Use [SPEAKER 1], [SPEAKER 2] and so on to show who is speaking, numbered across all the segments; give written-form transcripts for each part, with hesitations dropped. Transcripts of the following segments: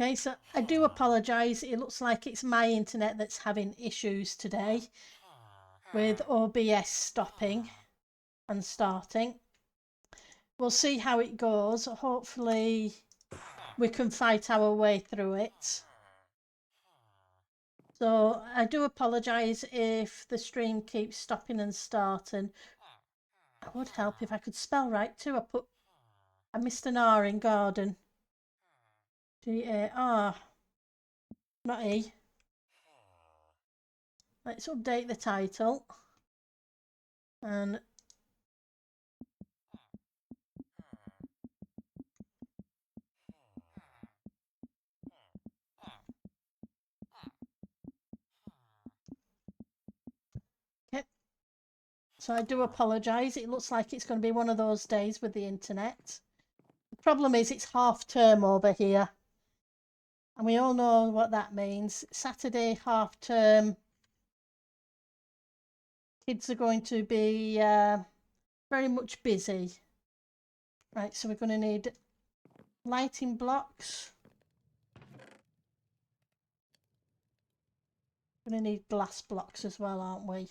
[SPEAKER 1] Okay, so I do apologise. It looks like it's my internet that's having issues today with OBS stopping and starting. We'll see how it goes. Hopefully we can fight our way through it. So I do apologise if the stream keeps stopping and starting. It would help if I could spell right too. I missed an R in garden. G-A-R, not E. Let's update the title. And okay. So I do apologise. It looks like it's going to be one of those days with the internet. The problem is it's half term over here. And we all know what that means. Saturday, half term. Kids are going to be very much busy. Right, so we're going to need lighting blocks. We're going to need glass blocks as well, aren't we?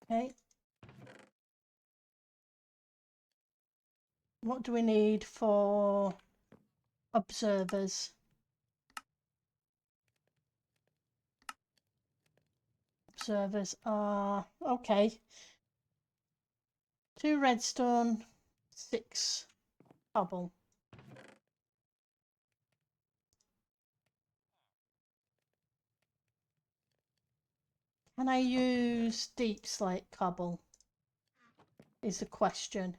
[SPEAKER 1] Okay. What do we need for observers? Observers are, okay. 2 redstone, 6 cobble. Can I use deep slate cobble? Is the question.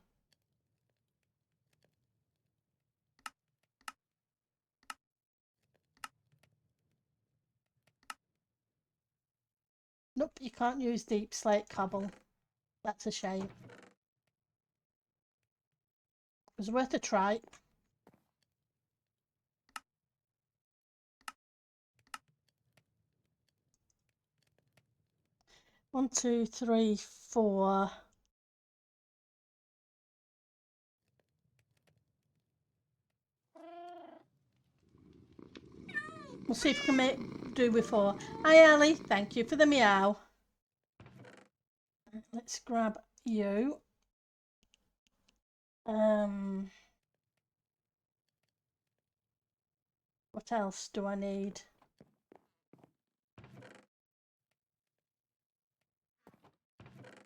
[SPEAKER 1] Nope, you can't use deep slate cobble. That's a shame. It was worth a try. One, two, three, four. We'll see if we can do with 4. Hi, Ali. Thank you for the meow. Let's grab you. What else do I need?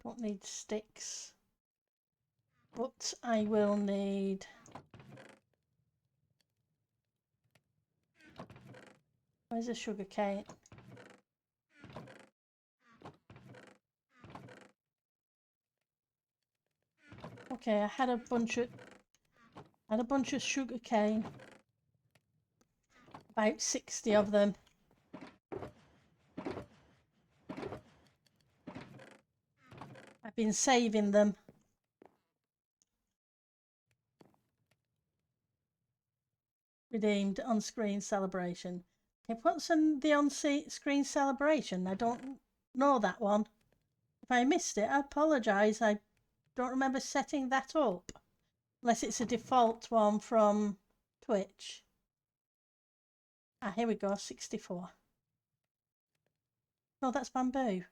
[SPEAKER 1] Don't need sticks. But I will need... Where's the sugar cane? Okay, I had a bunch of sugar cane. About 60 of them. I've been saving them. Redeemed on-screen celebration. Okay, what's the on-screen celebration? I don't know that one. If I missed it, I apologise. I don't remember setting that up. Unless it's a default one from Twitch. Ah, here we go, 64. Oh, that's bamboo.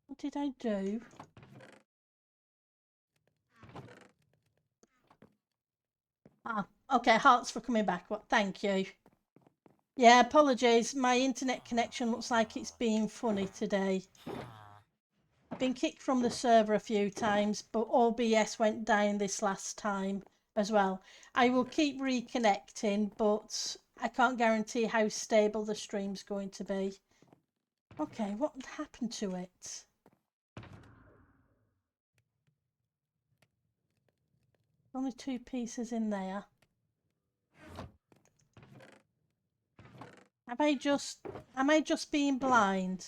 [SPEAKER 1] What did I do? Ah, okay, hearts for coming back. Well, thank you. Yeah, apologies. My internet connection looks like it's being funny today. I've been kicked from the server a few times, but OBS went down this last time as well. I will keep reconnecting, but I can't guarantee how stable the stream's going to be. Okay, what happened to it? Only 2 pieces in there. Am I just being blind?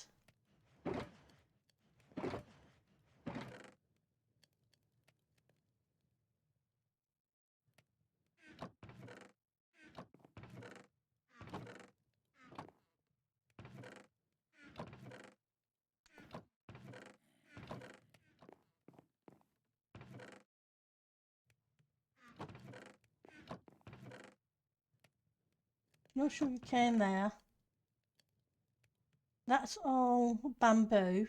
[SPEAKER 1] No sugar cane there. That's all bamboo.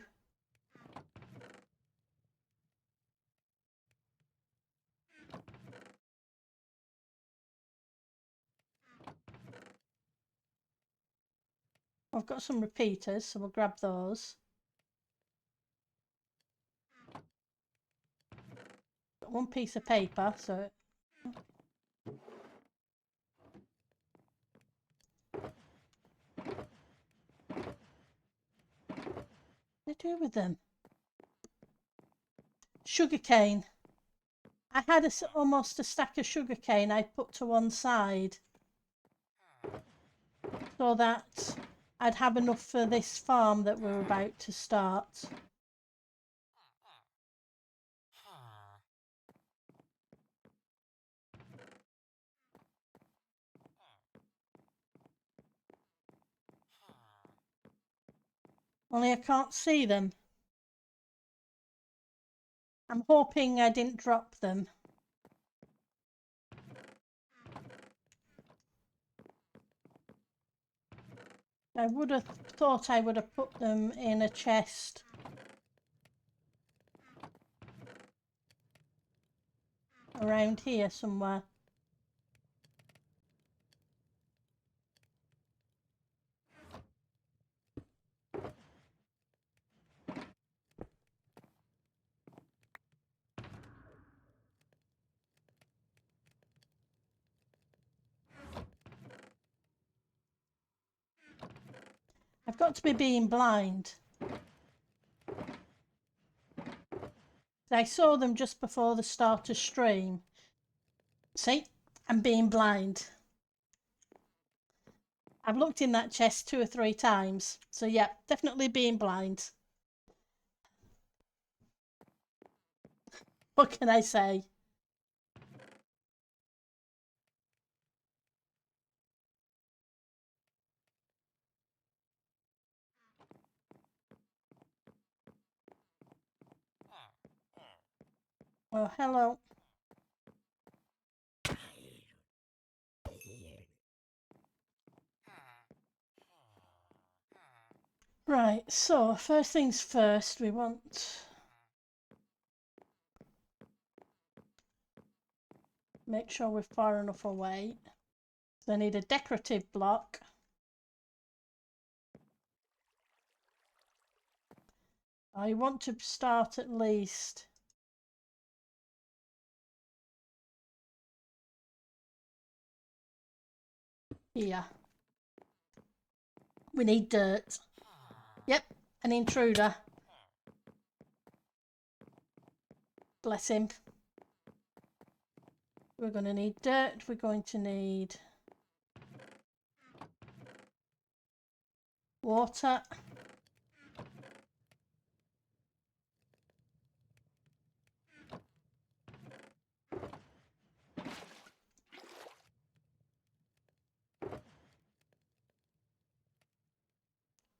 [SPEAKER 1] I've got some repeaters, so we'll grab those. Got one piece of paper, so what do I do with them? Sugar cane. I had almost a stack of sugar cane I put to one side so that I'd have enough for this farm that we're about to start. Only I can't see them. I'm hoping I didn't drop them. I would have thought I would have put them in a chest. Around here somewhere. I've got to be being blind. I saw them just before the start of stream. See, I'm being blind. I've looked in that chest 2 or 3 times. So yeah, definitely being blind. What can I say? Oh, hello. Right, so first things first, we want make sure we're far enough away. So I need a decorative block. I want to start at least here. We need dirt. Yep, an intruder. Bless him. We're going to need dirt. We're going to need water.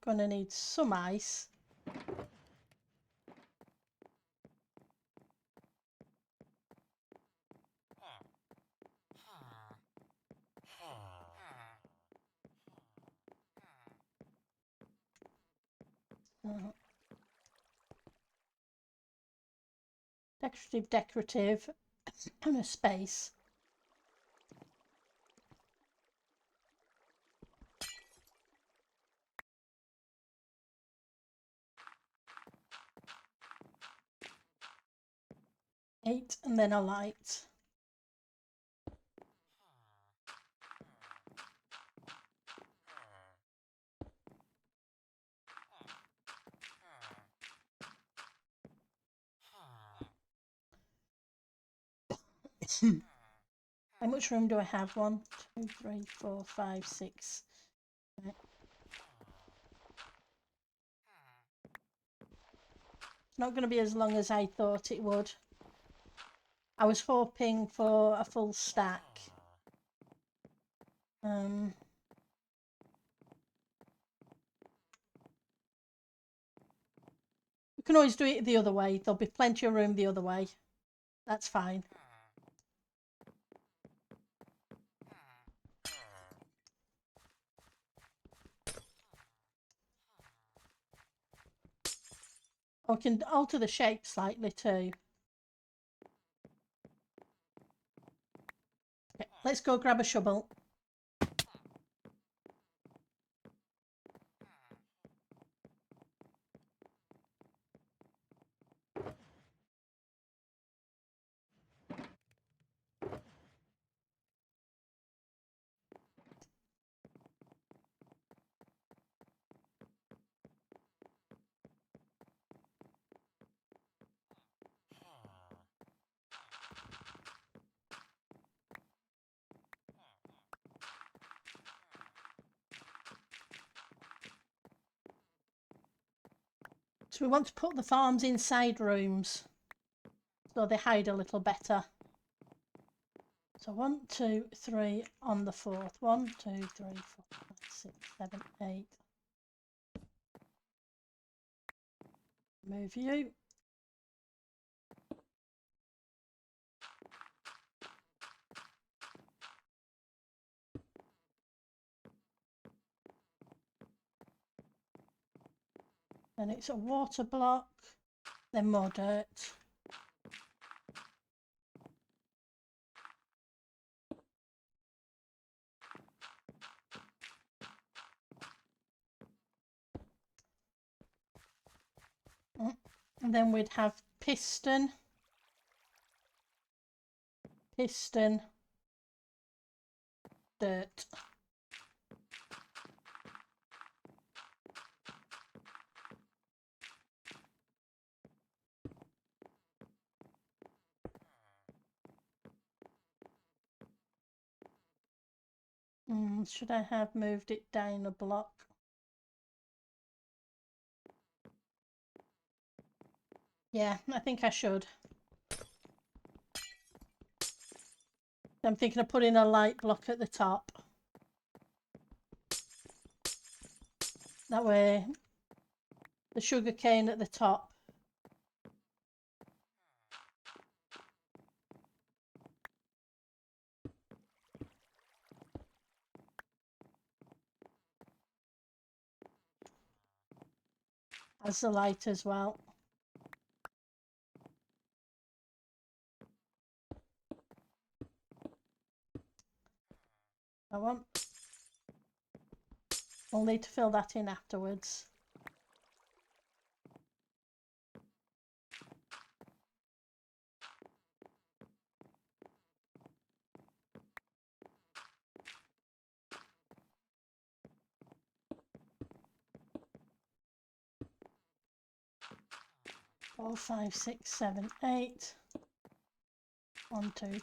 [SPEAKER 1] Going to need some ice. Decorative, and a space. Eight, and then a light. How much room do I have? 1, 2, 3, 4, 5, 6. Right. It's not going to be as long as I thought it would. I was hoping for a full stack. We can always do it the other way. There'll be plenty of room the other way. That's fine. I can alter the shape slightly too. Okay, let's go grab a shovel. So we want to put the farms inside rooms so they hide a little better. So 1, 2, 3 on the 4th. 1, 2, 3, 4, 5, 6, 7, 8. Move you. Then it's a water block, then more dirt. And then we'd have piston, dirt. Should I have moved it down a block? Yeah, I think I should. I'm thinking of putting a light block at the top. That way, the sugar cane at the top. Has the light as well. I want. We'll need to fill that in afterwards. Four, 5, 6, 7, 8. 1, 2, 3,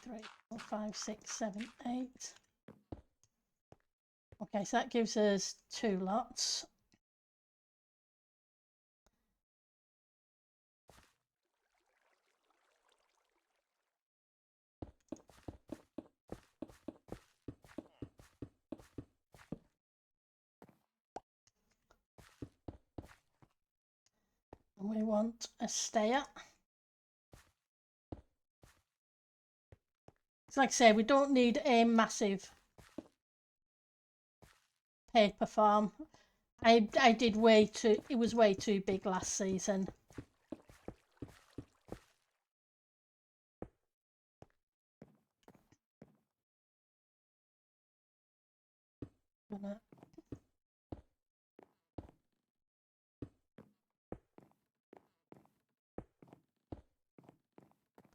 [SPEAKER 1] 4, 5, 6, 7, 8. Okay, so that gives us 2 lots. And we want a stair. So like I say, we don't need a massive paper farm. I did way too, it was way too big last season. Gonna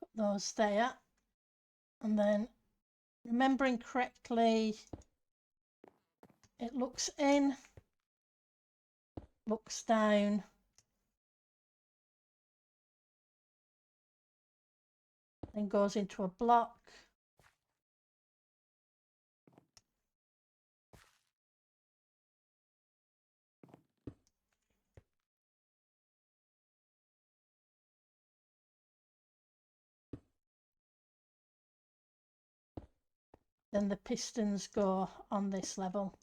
[SPEAKER 1] put those there. And then, remembering correctly, it looks in, looks down, then goes into a block. Then the pistons go on this level.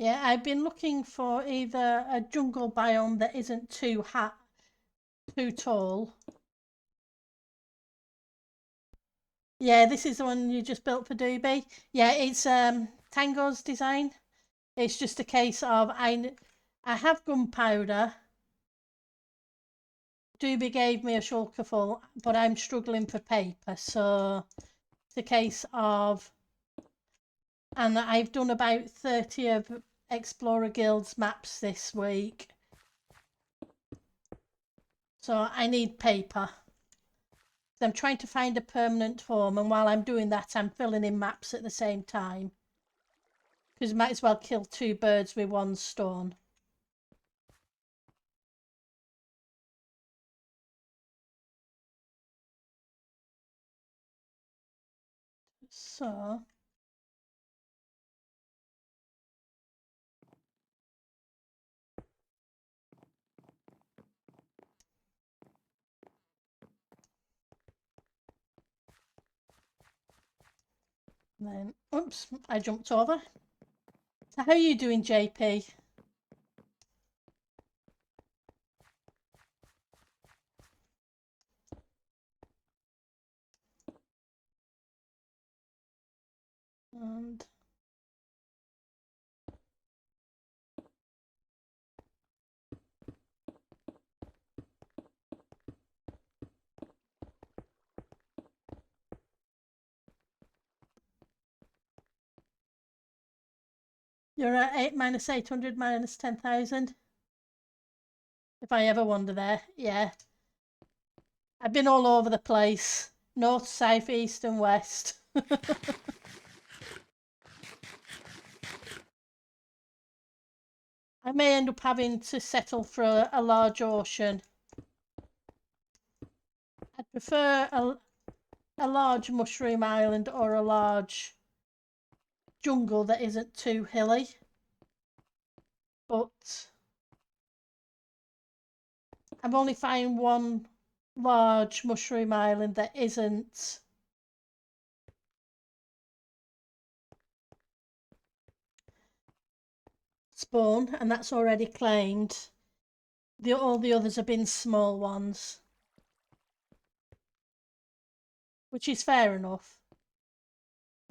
[SPEAKER 1] Yeah, I've been looking for either a jungle biome that isn't too tall. Yeah, this is the one you just built for Doobie. Yeah, it's Tango's design. It's just a case of I have gunpowder. Doobie gave me a shulker full, but I'm struggling for paper, so it's a case of, and I've done about 30 of Explorer Guild's maps this week. So I need paper. So I'm trying to find a permanent form, and while I'm doing that, I'm filling in maps at the same time. Because you might as well kill two birds with one stone. So then, oops, I jumped over. So how are you doing, JP? And you're at 8 minus 800 minus 10,000. If I ever wander there, yeah. I've been all over the place. North, south, east and west. I may end up having to settle for a large ocean. I'd prefer a large mushroom island or a large jungle that isn't too hilly. But I've only found one large mushroom island that isn't spawn, and that's already claimed. All the others have been small ones, which is fair enough.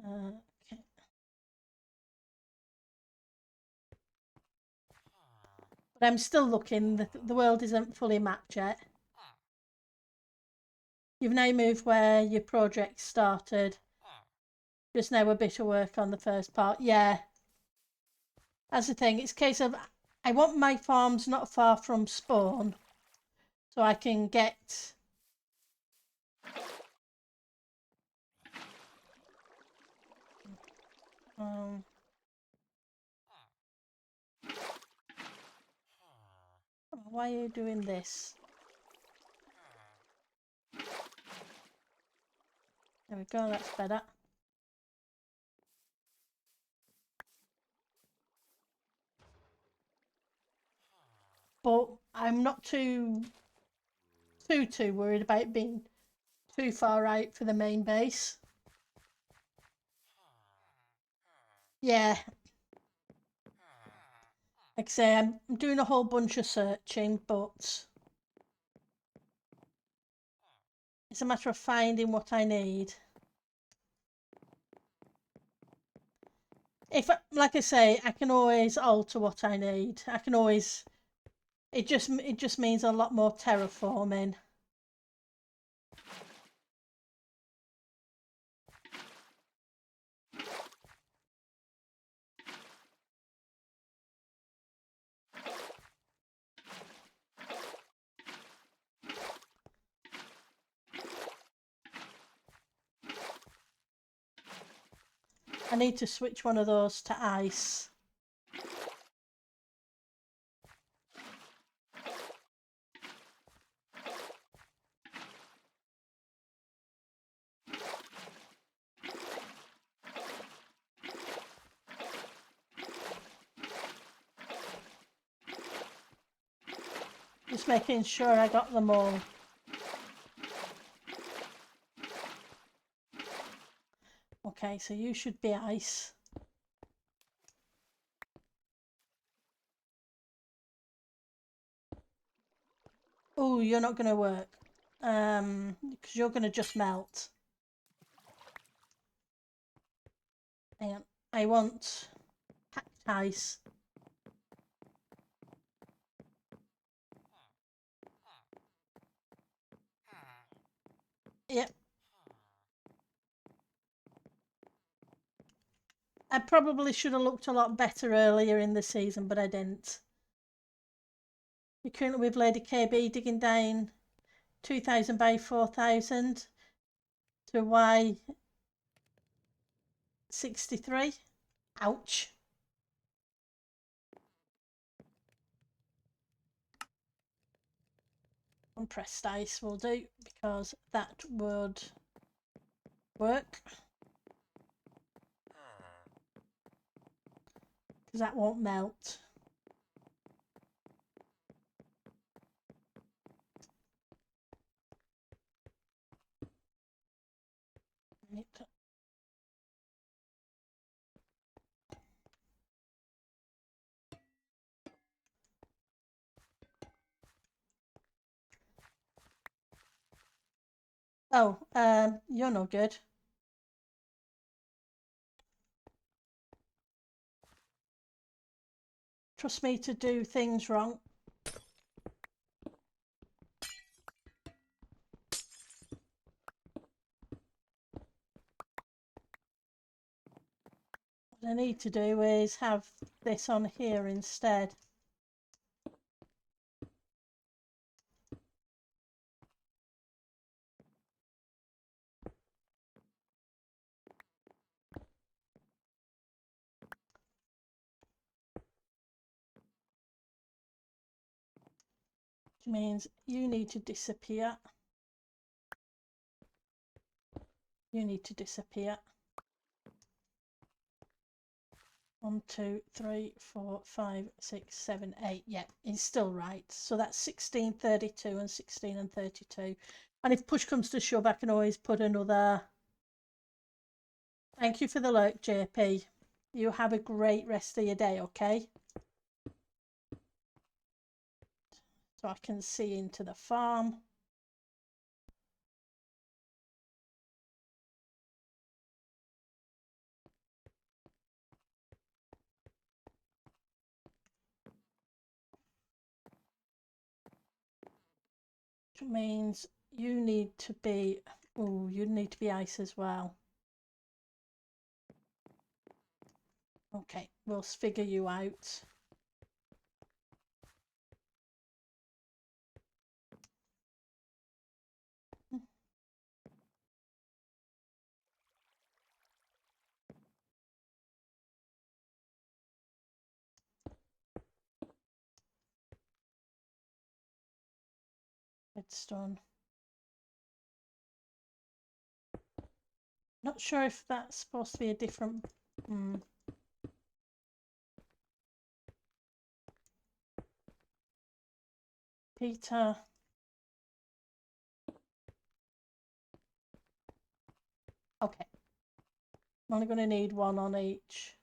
[SPEAKER 1] Okay. But I'm still looking. The world isn't fully mapped yet. You've now moved where your project started. Just now a bit of work on the first part. Yeah. That's the thing. It's a case of I want my farms not far from spawn, so I can get. Why are you doing this? There we go. That's better. But I'm not too worried about being too far out for the main base. Yeah. Like I say, I'm doing a whole bunch of searching, but it's a matter of finding what I need. If, like I say, I can always alter what I need. I can always. It just means a lot more terraforming. I need to switch one of those to ice. Just making sure I got them all. Okay, so you should be ice. Oh, you're not going to work. Because you're going to just melt. Hang on. I want cacti. Yep. I probably should have looked a lot better earlier in the season, but I didn't. You're currently with Lady KB digging down 2000 by 4000 to Y63. Ouch. Compressed ice will do because that would work. Because that won't melt. Right. Oh, you're no good. Trust me to do things wrong. What I need to do is have this on here instead. Which means you need to disappear. You need to disappear. 1, 2, 3, 4, 5, 6, 7, 8. Yeah, it's still right. So that's 16, 32 and 16 and 32. And if push comes to shove, I can always put another. Thank you for the lurk, JP. You have a great rest of your day, okay? So I can see into the farm. Which means you need to be, oh, you need to be ice as well. Okay, we'll figure you out. Redstone. Not sure if that's supposed to be a different. Peter. Okay. I'm only going to need one on each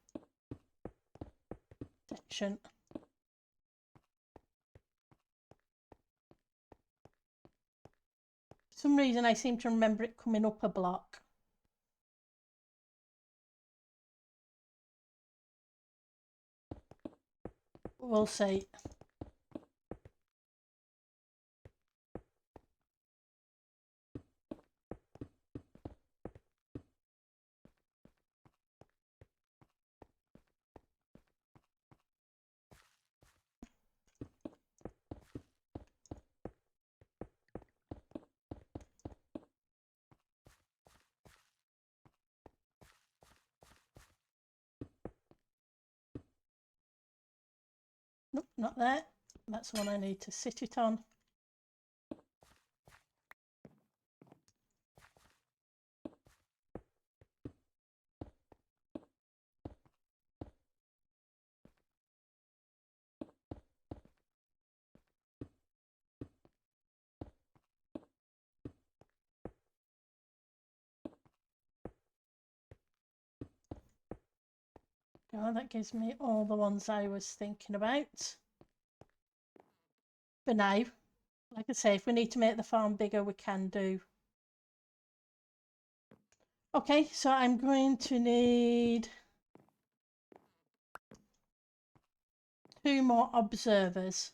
[SPEAKER 1] section. For some reason, I seem to remember it coming up a block. We'll see. Nope, not there. That's the one I need to sit it on. Oh, that gives me all the ones I was thinking about. For now. Like I say, if we need to make the farm bigger, we can do. Okay, so I'm going to need 2 more observers.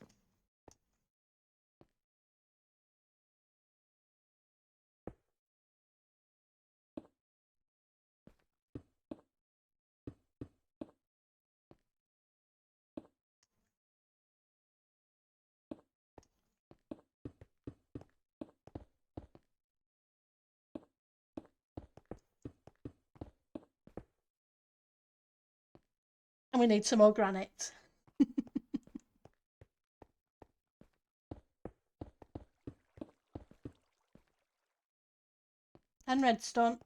[SPEAKER 1] And we need some more granite. And redstone.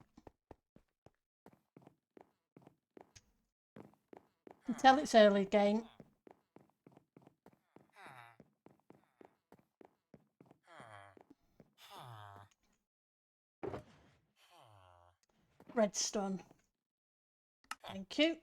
[SPEAKER 1] Until it's early game. Redstone. Thank you.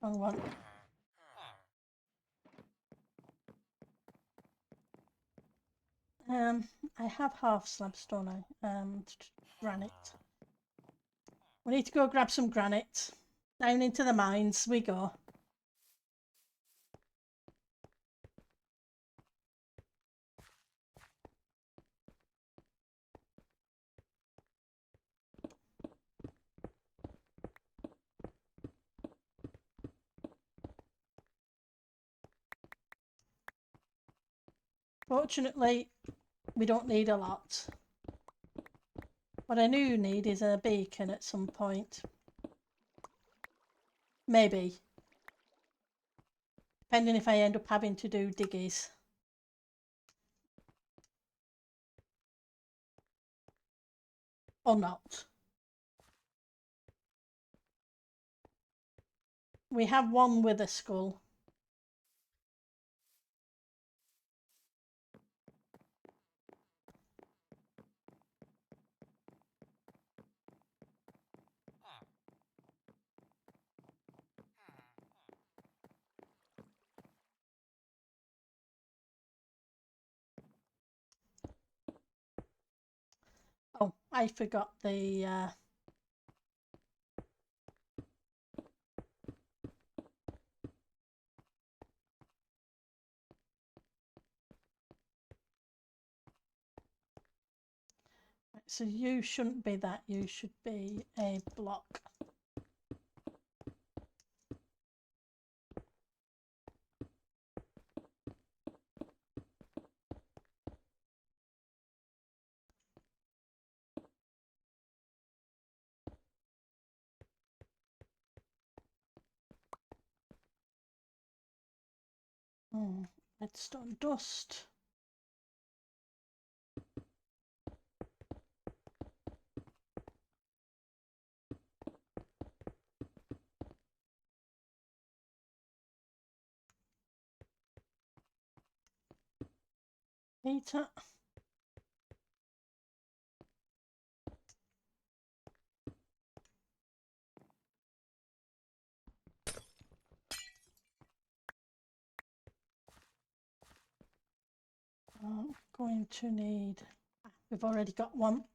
[SPEAKER 1] Wrong one. I have half slabs, don't I? Granite. We need to go grab some granite. Down into the mines we go. Fortunately, we don't need a lot. What I do need is a beacon at some point. Maybe. Depending if I end up having to do diggies. Or not. We have one with a skull. Oh, I forgot the so you shouldn't be that, you should be a block. Redstone dust. Heater. I'm going to need, we've already got one.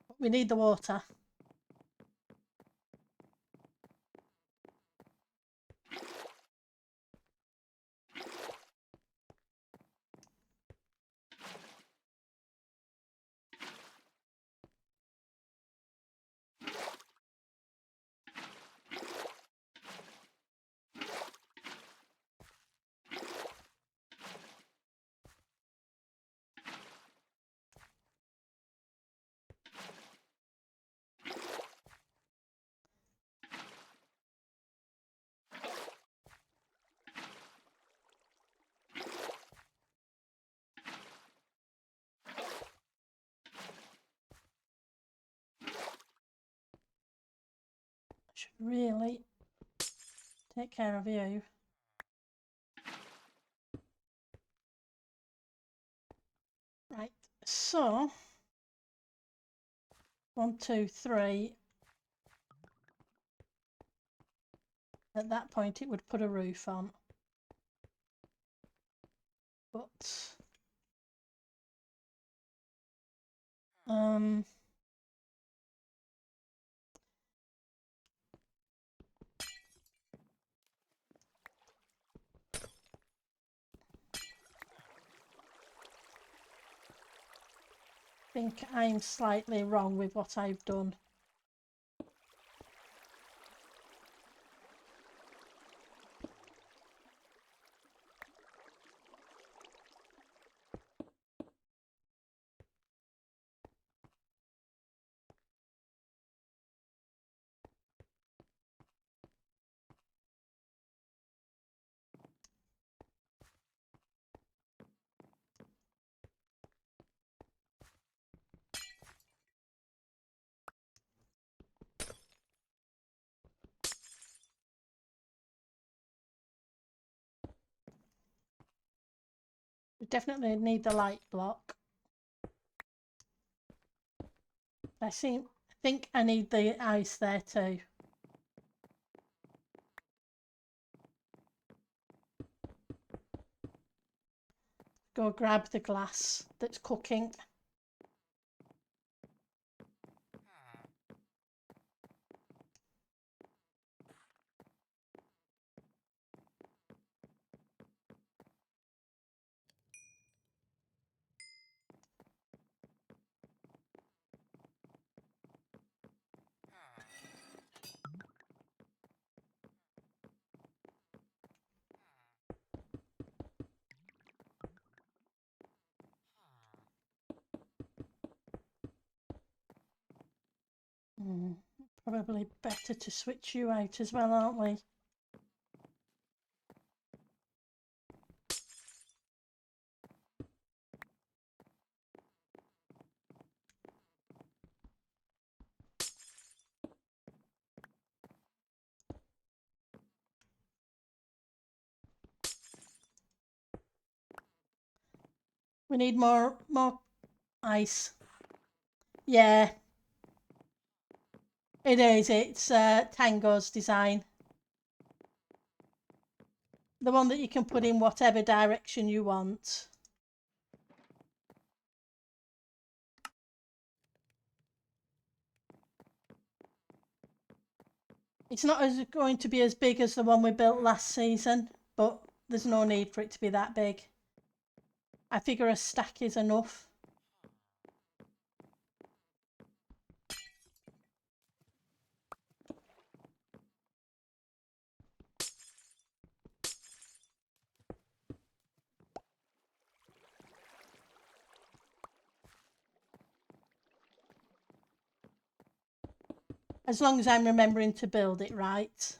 [SPEAKER 1] But we need the water. Should really take care of you. So 1, 2, 3. At that point, it would put a roof on. But I think I'm slightly wrong with what I've done. We definitely need the light block. I think I need the ice there too. Go grab the glass that's cooking. Probably better to switch you out as well, aren't we? We need more ice. Yeah, it is. It's Tango's design. The one that you can put in whatever direction you want. It's not going to be as big as the one we built last season, but there's no need for it to be that big. I figure a stack is enough. As long as I'm remembering to build it right.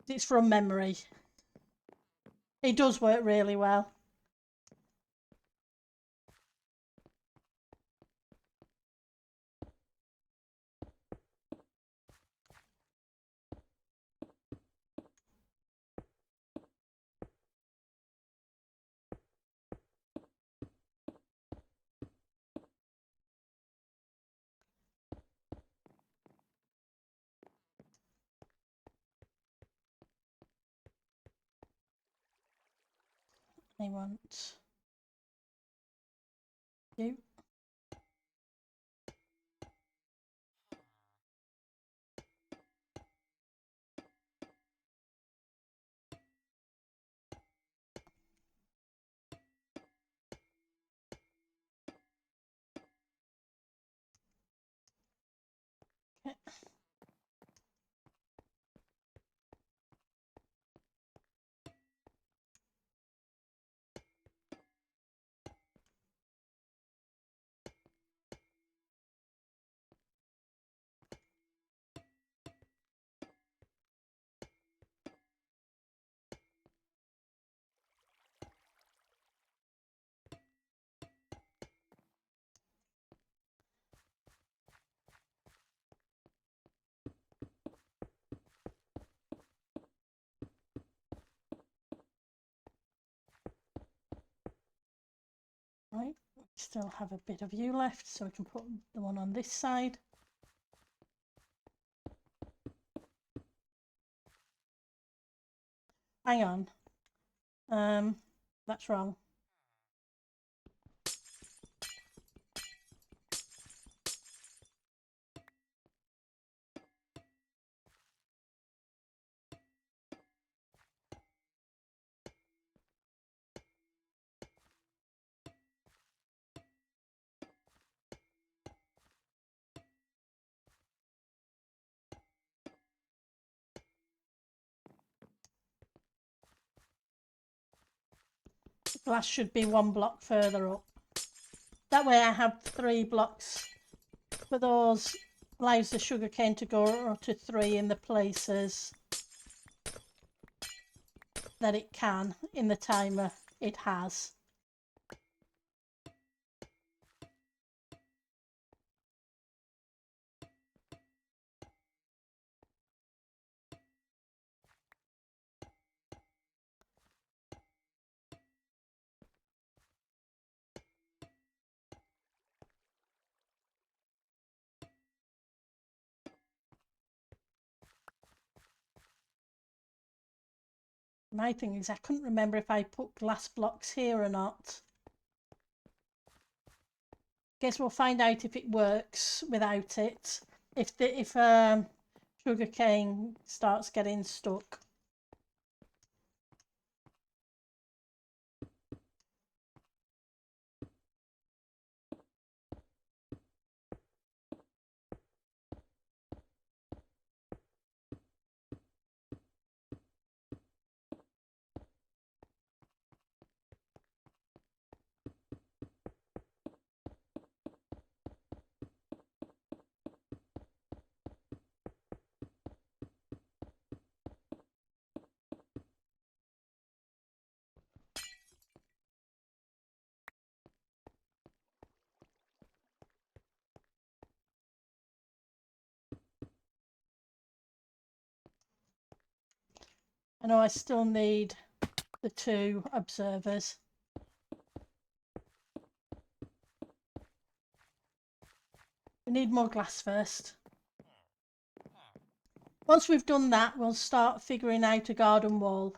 [SPEAKER 1] It's from memory. It does work really well. I want you. Okay. Still have a bit of you left, so we can put the one on this side. Hang on. That's wrong. The glass should be 1 block further up. That way I have 3 blocks for those, allows the sugarcane to go to 3 in the places that it can in the timer it has. My thing is I couldn't remember if I put glass blocks here or not. Guess we'll find out if it works without it. If sugarcane starts getting stuck. I know I still need the 2 observers. We need more glass first. Once we've done that, we'll start figuring out a garden wall.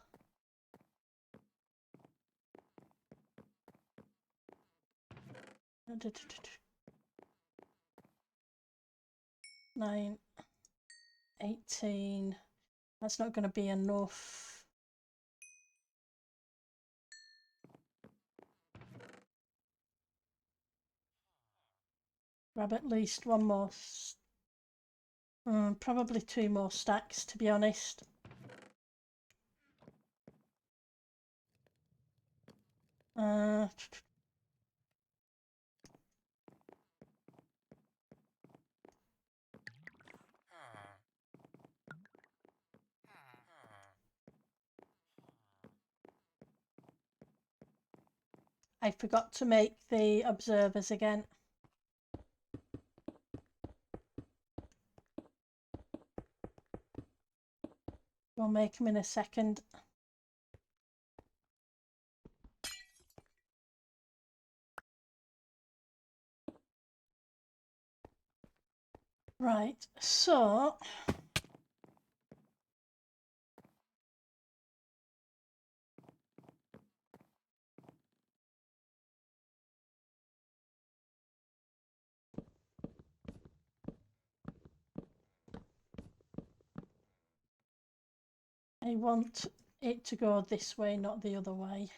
[SPEAKER 1] Nine, 18. That's not going to be enough. Grab at least 1 more. Probably 2 more stacks, to be honest. I forgot to make the observers again. We'll make them in a second. Right, so I want it to go this way, not the other way.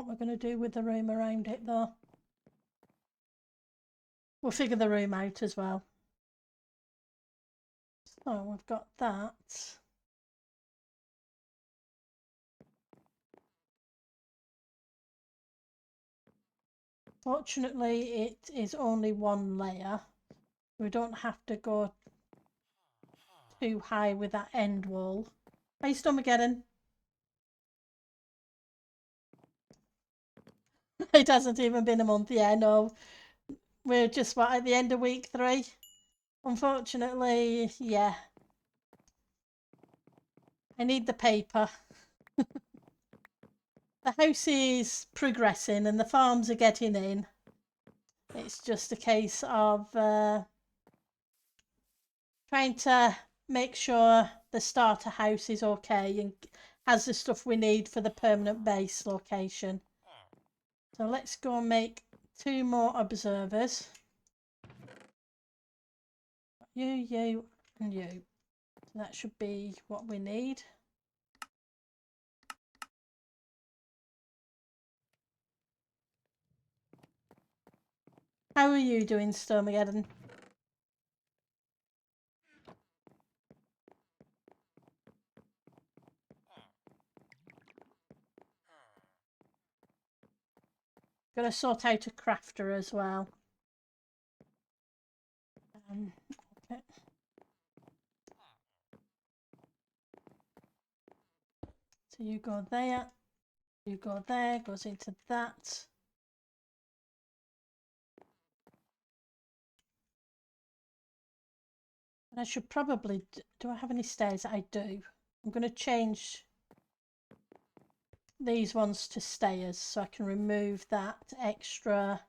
[SPEAKER 1] What we're going to do with the room around it though. We'll figure the room out as well. So we've got that. Fortunately, it is only one layer. We don't have to go too high with that end wall. Hey, Stomageddon. It hasn't even been a month. Yeah, no. We're just at the end of week 3. Unfortunately, yeah. I need the paper. The house is progressing and the farms are getting in. It's just a case of trying to make sure the starter house is okay and has the stuff we need for the permanent base location. So let's go and make 2 more observers. You, and you. So that should be what we need. How are you doing, Stormageddon? Got to sort out a crafter as well. Okay. So you go there, you go there, goes into that. And I should probably, do I have any stairs? I do. I'm going to change these ones to stairs so I can remove that extra.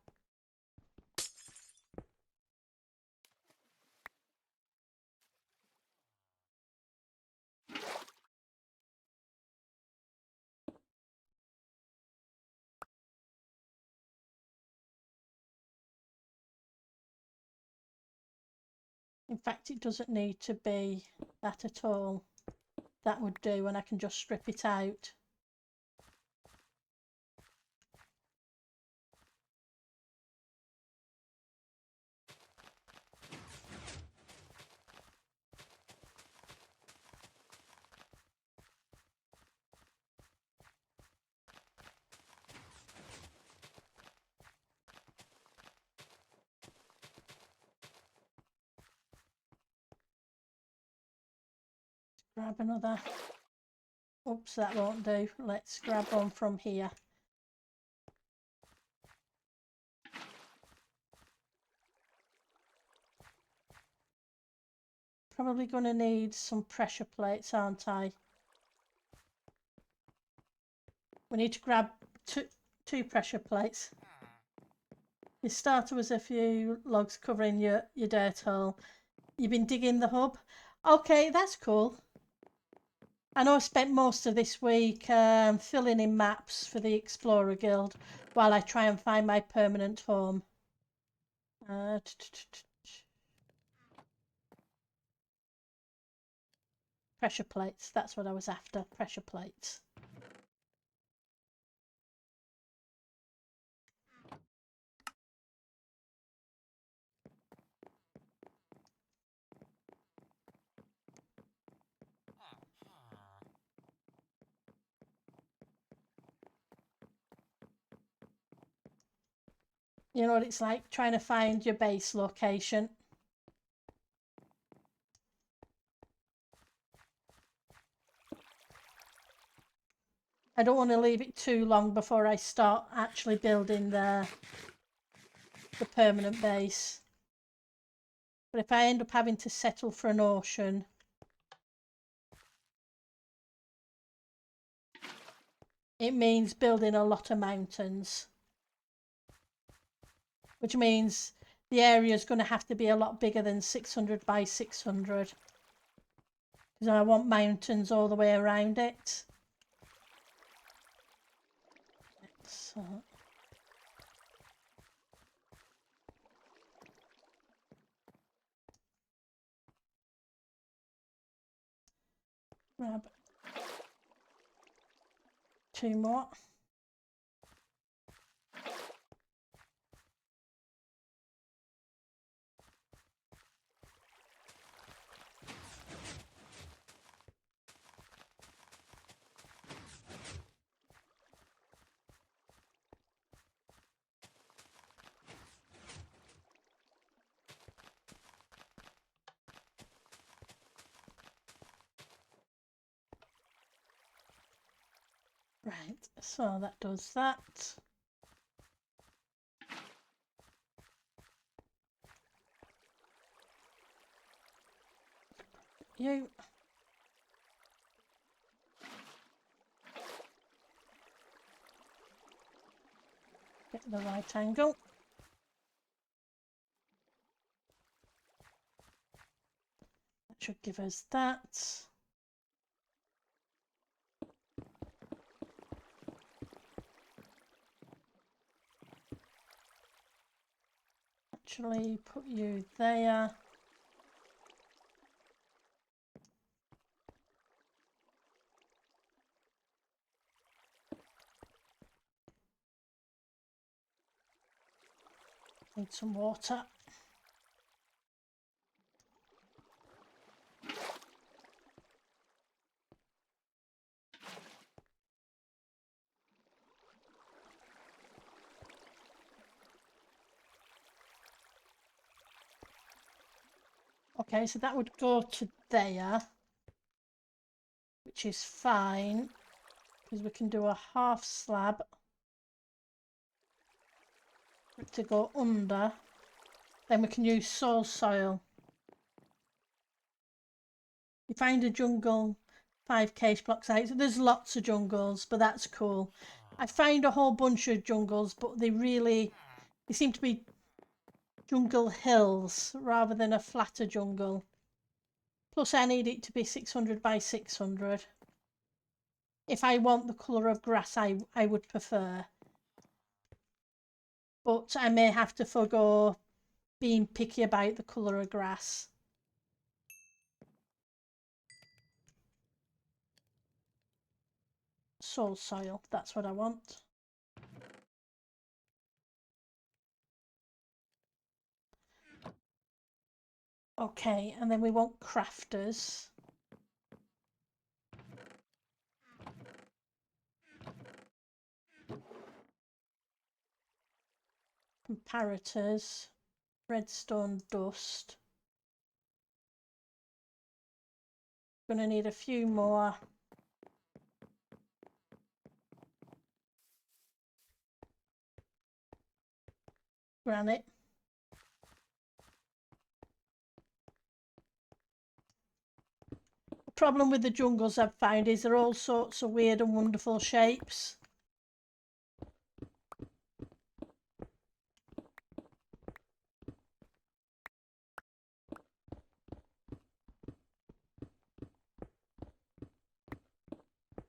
[SPEAKER 1] In fact, it doesn't need to be that at all. That would do, and I can just strip it out. Grab another. Oops, that won't do. Let's grab one from here. Probably going to need some pressure plates, aren't I? We need to grab two pressure plates. Your starter was a few logs covering your dirt hole. You've been digging the hub? Okay, that's cool. I know I spent most of this week filling in maps for the Explorer Guild while I try and find my permanent home. Pressure plates, that's what I was after, pressure plates. You know what it's like trying to find your base location. I don't want to leave it too long before I start actually building the permanent base. But if I end up having to settle for an ocean, it means building a lot of mountains. Which means the area is going to have to be a lot bigger than 600 by 600. Because I want mountains all the way around it. So. Grab 2 more. Right, so that does that. You. Get the right angle. That should give us that. Actually, put you there. Need some water. Okay, so that would go to there, which is fine, because we can do a half slab to go under. Then we can use soul soil. You find a jungle, 5 cage block sites. There's lots of jungles, but that's cool. I find a whole bunch of jungles, but they seem to be jungle hills rather than a flatter jungle. Plus I need it to be 600 by 600. If I want the colour of grass I would prefer. But I may have to forgo being picky about the colour of grass. Soul soil, that's what I want. Okay, and then we want crafters. Comparators. Redstone dust. Gonna need a few more. Granite. The problem with the jungles I've found is they're all sorts of weird and wonderful shapes.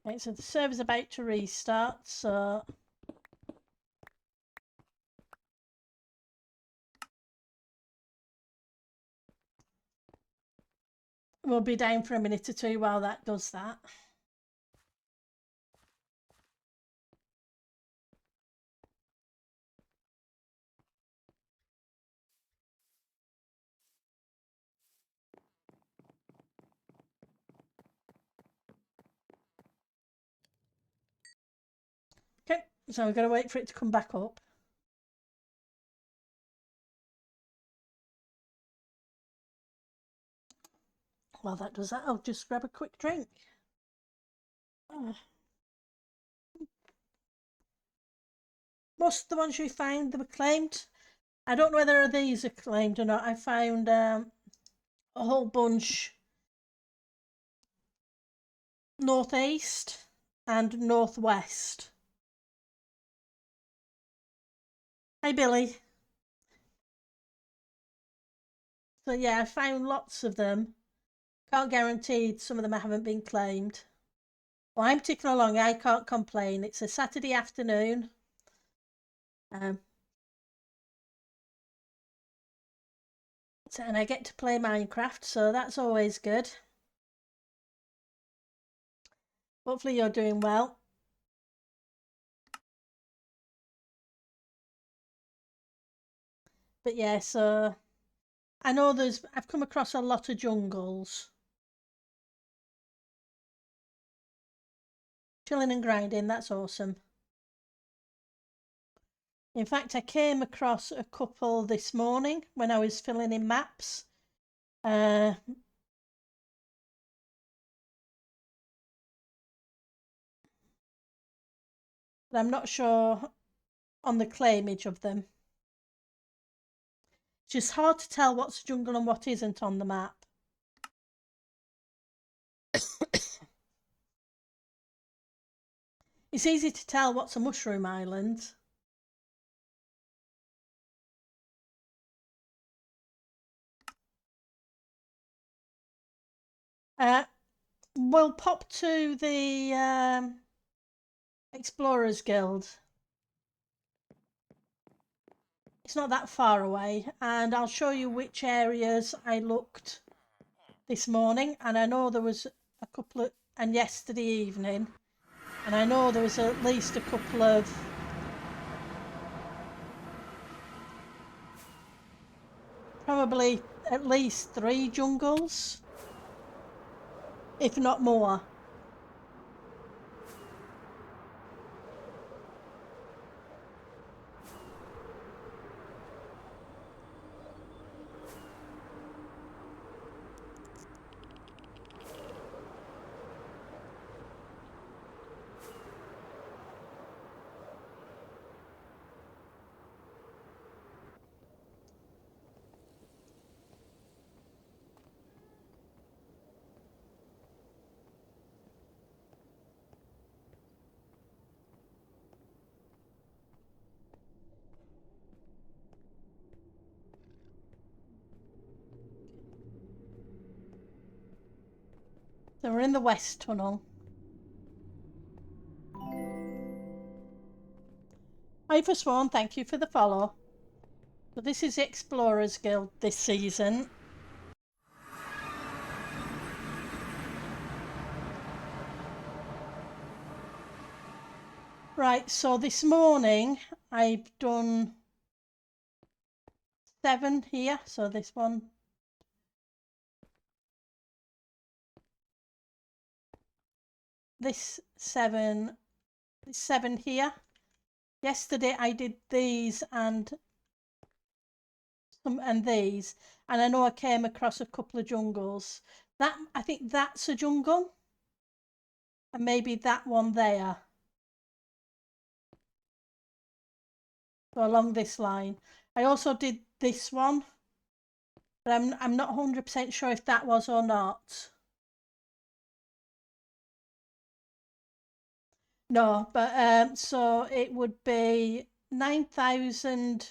[SPEAKER 1] Right, so the server's about to restart, so we'll be down for a minute or two while that does that. Okay, so we've got to wait for it to come back up. While that does that, I'll just grab a quick drink. Most of the ones you found, they were claimed. I don't know whether these are claimed or not. I found a whole bunch northeast and northwest. Hi Billy. So yeah, I found lots of them. Can't guarantee some of them haven't been claimed. Well, I'm ticking along. I can't complain. It's a Saturday afternoon. And I get to play Minecraft, so that's always good. Hopefully you're doing well. But yeah, so I know I've come across a lot of jungles. Chilling and grinding, that's awesome. In fact, I came across a couple this morning when I was filling in maps. but I'm not sure on the claimage of them. It's just hard to tell what's jungle and what isn't on the map. It's easy to tell what's a mushroom island. We'll pop to the Explorers Guild. It's not that far away, and I'll show you which areas I looked this morning. And I know there was a couple of, and yesterday evening, and I know there was at least a couple of probably at least 3 jungles, if not more. So we're in the West Tunnel. Ivor Swan, thank you for the follow. So this is the Explorers Guild this season. Right, so this morning I've done 7 here. So this one. This 7 here. Yesterday I did these and these, and I know I came across a couple of jungles. That, I think that's a jungle, and maybe that one there. So along this line. I also did this one, but I'm not 100% sure if that was or not. No, but so it would be 9,000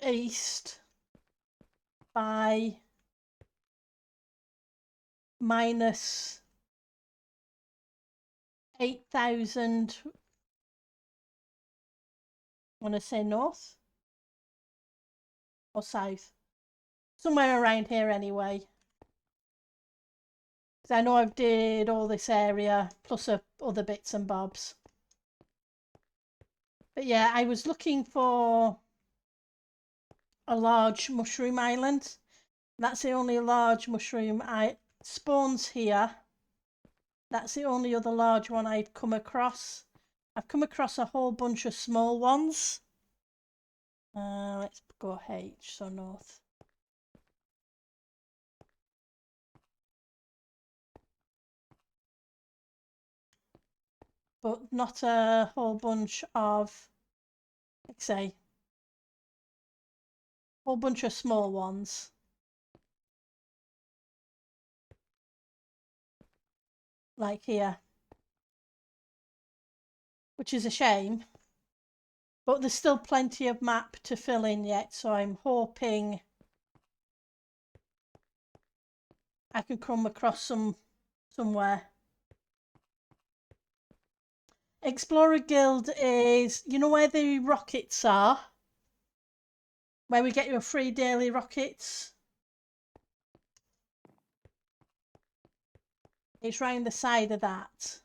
[SPEAKER 1] east by minus 8,000. I want to say north or south, somewhere around here anyway. Because I know I've did all this area plus other bits and bobs. But yeah, I was looking for a large mushroom island. That's the only large mushroom spawns here. That's the only other large one I'd come across. I've come across a whole bunch of small ones. Let's go H, so north. But not a whole bunch of, like say, a whole bunch of small ones. Like here. Which is a shame. But there's still plenty of map to fill in yet, so I'm hoping I can come across somewhere. Explorer Guild is, you know where the rockets are? Where we get your free daily rockets? It's round the side of that.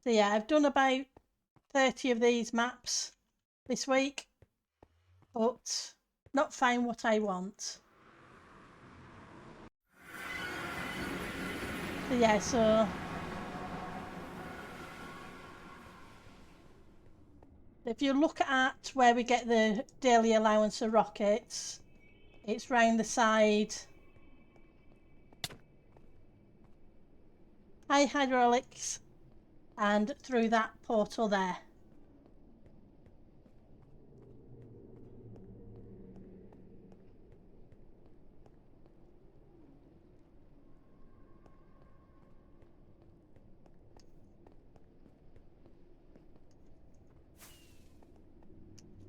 [SPEAKER 1] So yeah, I've done about 30 of these maps this week, but not find what I want. So yeah, so if you look at where we get the daily allowance of rockets, it's round the side. high hydraulics and through that portal there.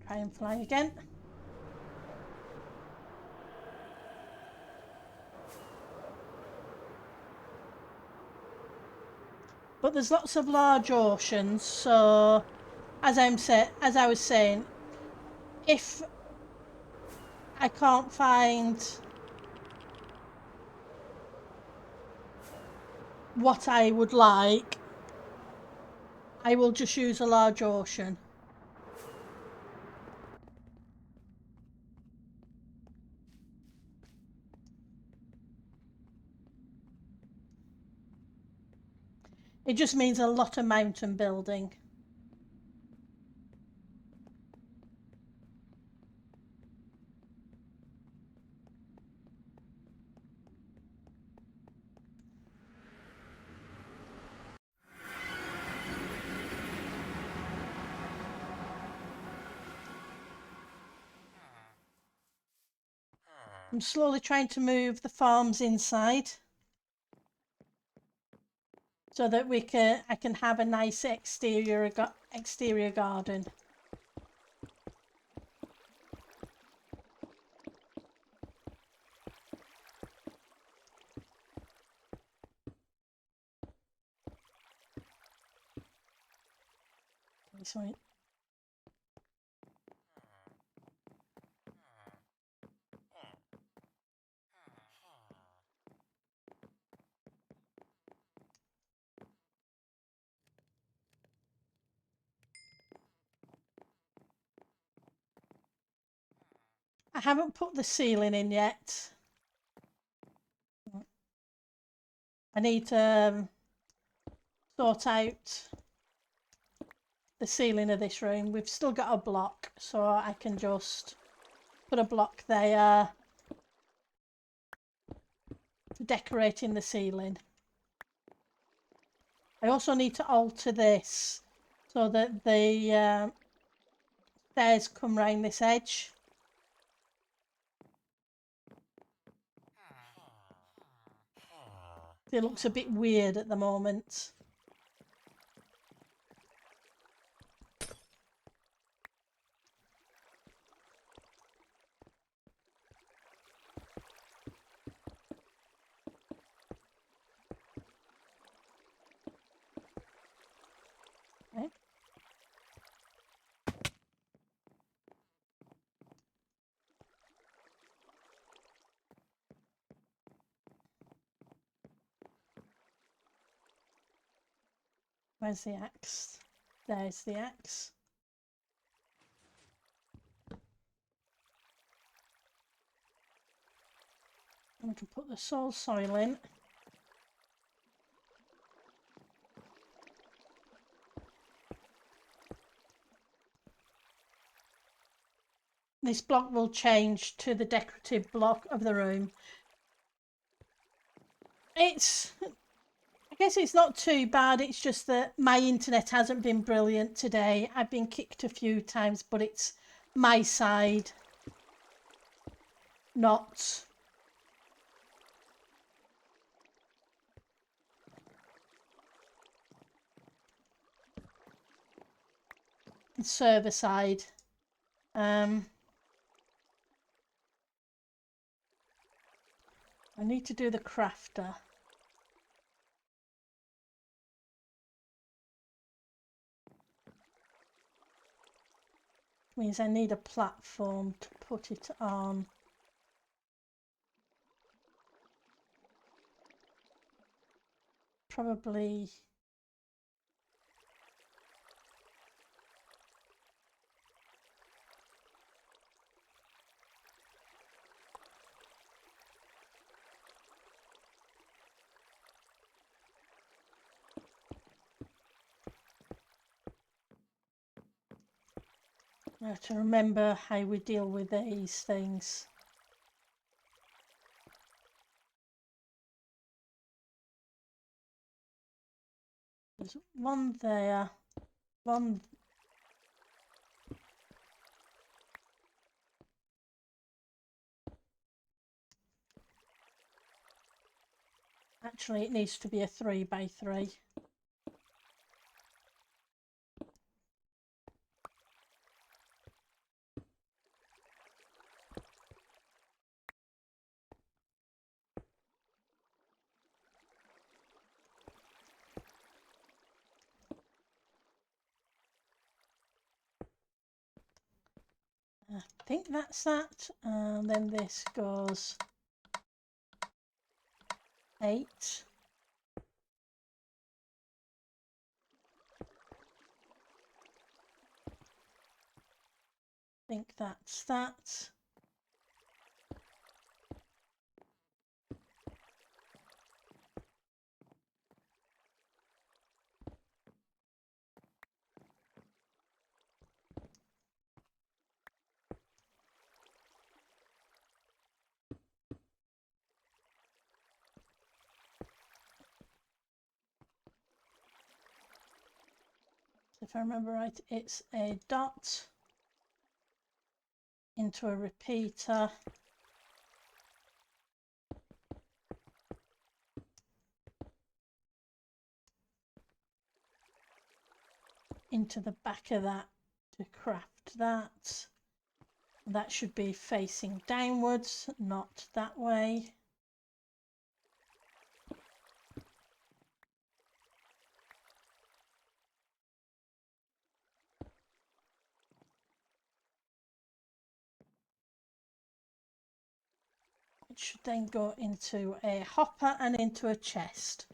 [SPEAKER 1] Try and fly again. But there's lots of large oceans, so as I was saying, if I can't find what I would like, I will just use a large ocean. It just means a lot of mountain building. I'm slowly trying to move the farms inside so that I can have a nice exterior garden. This one. I haven't put the ceiling in yet. I need to sort out the ceiling of this room. We've still got a block, so I can just put a block there for decorating the ceiling. I also need to alter this so that the stairs come round this edge. It looks a bit weird at the moment. Okay. Where's the axe? There's the axe. And we can put the soil in. This block will change to the decorative block of the room. I guess it's not too bad, it's just that my internet hasn't been brilliant today. I've been kicked a few times, but it's my side, not server side. I need to do the crafter. Means I need a platform to put it on. Probably I have to remember how we deal with these things. There's one there, one. Actually, it needs to be a 3x3. I think that's that, and then this goes 8. I think that's that. If I remember right, it's a dot into a repeater, into the back of that to craft that. That should be facing downwards, not that way. It should then go into a hopper and into a chest.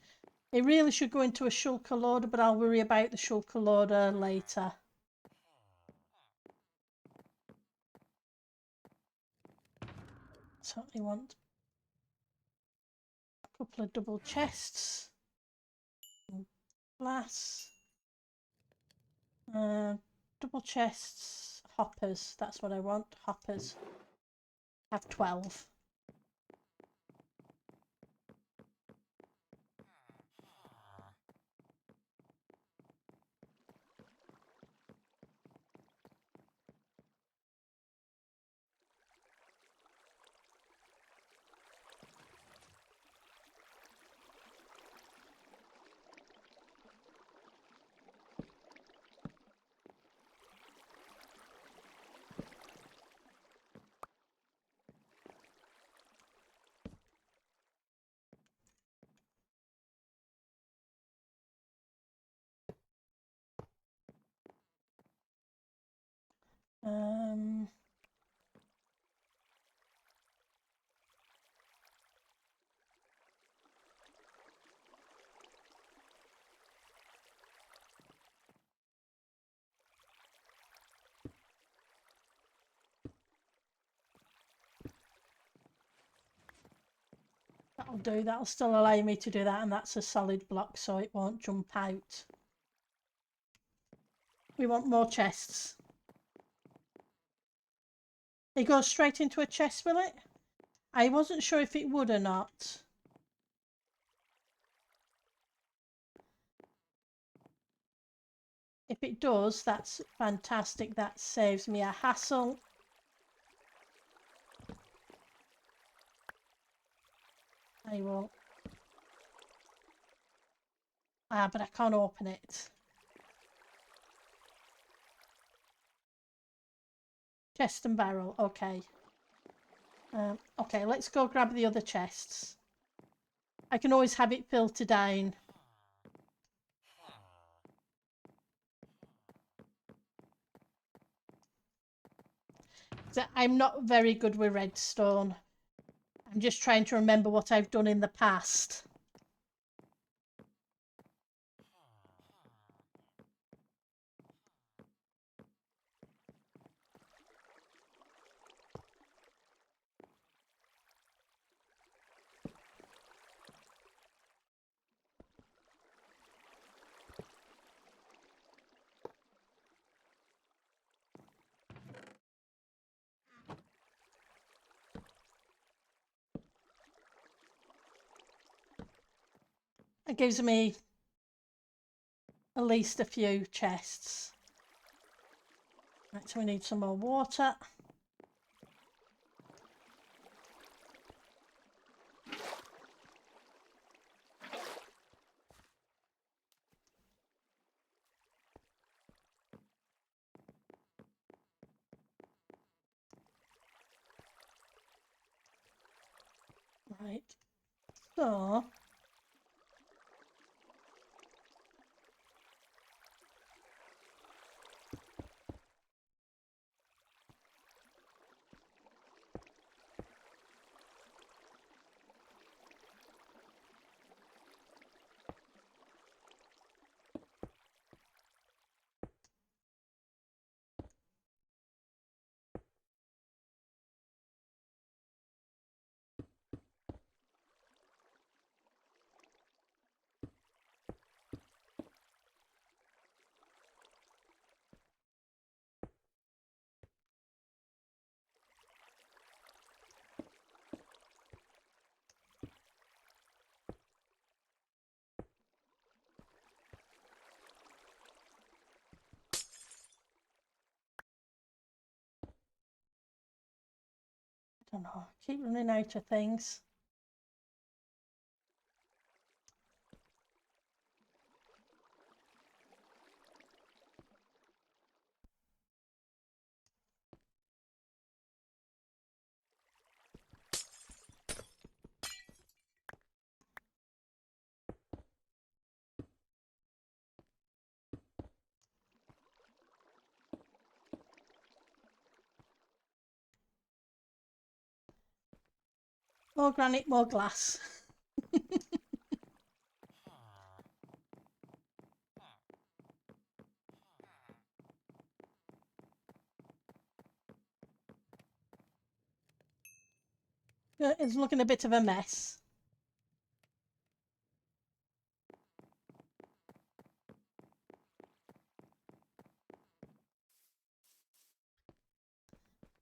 [SPEAKER 1] It really should go into a shulker loader, but I'll worry about the shulker loader later. So I want a couple of double chests. Glass. Double chests. Hoppers. That's what I want. Hoppers. I have 12. That'll do. That'll still allow me to do that, and that's a solid block, so it won't jump out. We want more chests. It goes straight into a chest, will it? I wasn't sure if it would or not. If it does, that's fantastic. That saves me a hassle. I will. But I can't open it. Chest and barrel, okay. Okay, let's go grab the other chests. I can always have it filter down. I'm not very good with redstone. I'm just trying to remember what I've done in the past. It gives me least a few chests. Right, so we need some more water. Right, so I don't know, keep running out of things. More granite, more glass. It's looking a bit of a mess.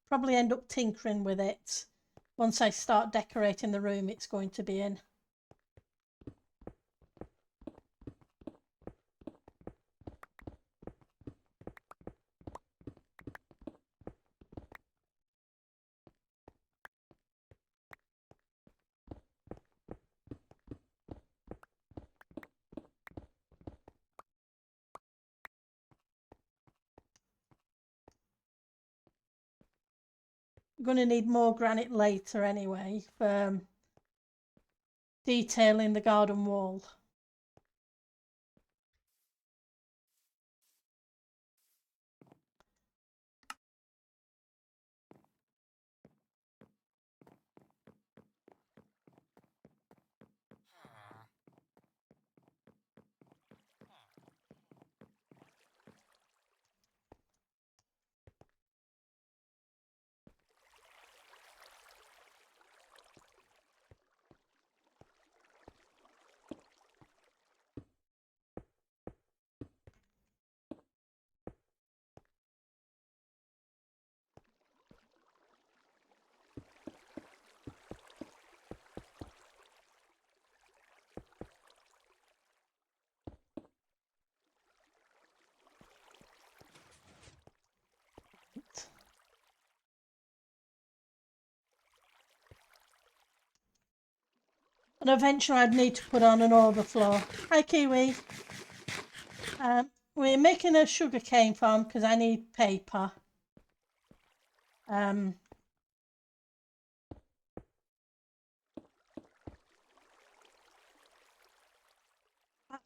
[SPEAKER 1] Probably end up tinkering with it. Once I start decorating the room it's going to be in. I'm going to need more granite later anyway for detailing the garden wall. And eventually I'd need to put on an overflow. Hi Kiwi. We're making a sugarcane farm because I need paper. At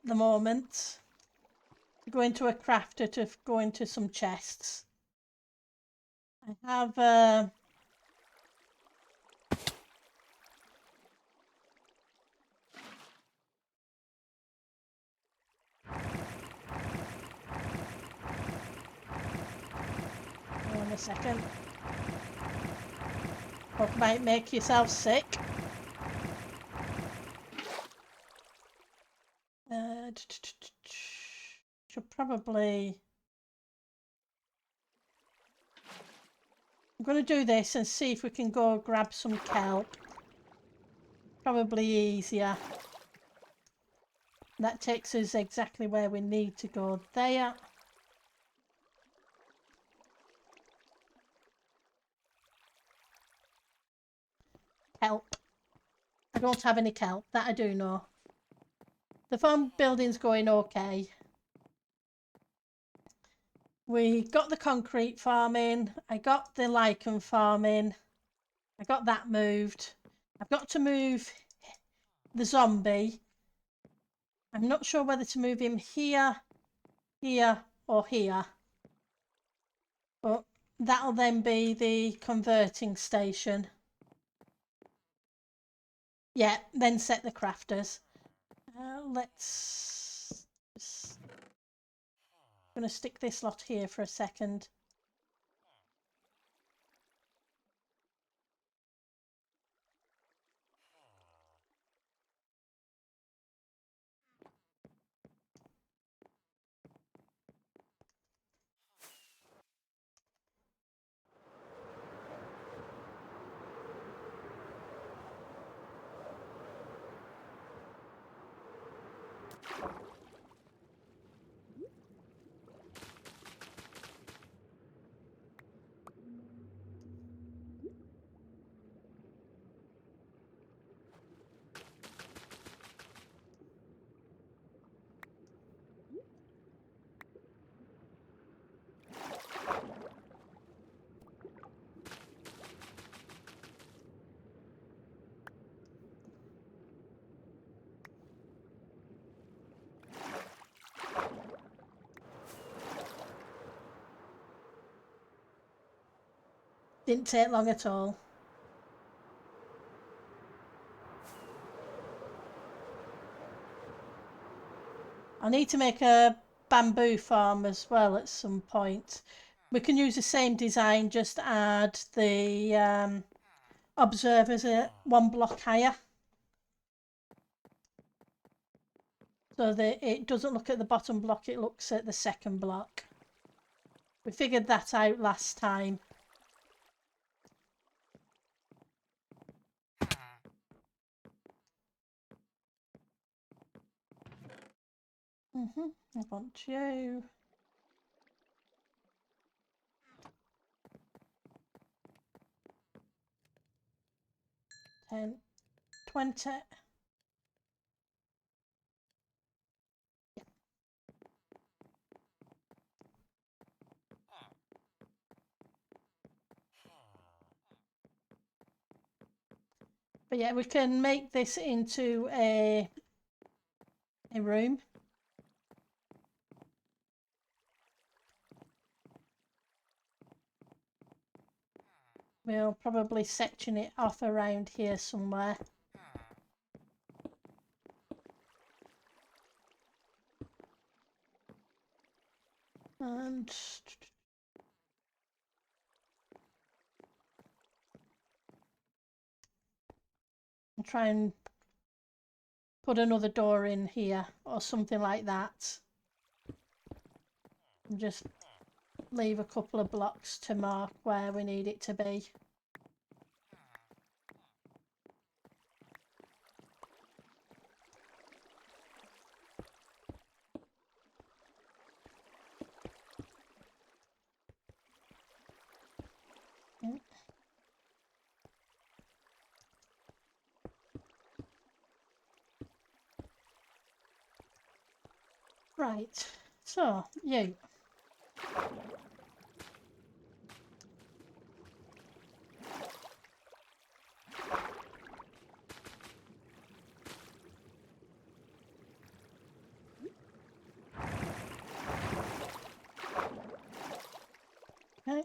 [SPEAKER 1] the moment, go into a crafter to go into some chests. I have hold on a second. Hope might make yourself sick. Should probably. I'm going to do this and see if we can go grab some kelp. Probably easier. That takes us exactly where we need to go there. Kelp. I don't have any kelp, that I do know. The farm building's going okay. We got the concrete farming, I got the lichen farming, I got that moved. I've got to move the zombie. I'm not sure whether to move him here, here or here. But that'll then be the converting station. Yeah, then set the crafters. Let's... I'm going to stick this lot here for a second. Didn't take long at all. I need to make a bamboo farm as well at some point. We can use the same design, just add the observers at one block higher. So that it doesn't look at the bottom block, it looks at the second block. We figured that out last time. I want you. 10, 20. But yeah, we can make this into a room. We'll probably section it off around here somewhere. And I'll try and put another door in here or something like that. And just leave a couple of blocks to mark where we need it to be. Right, so you. Okay.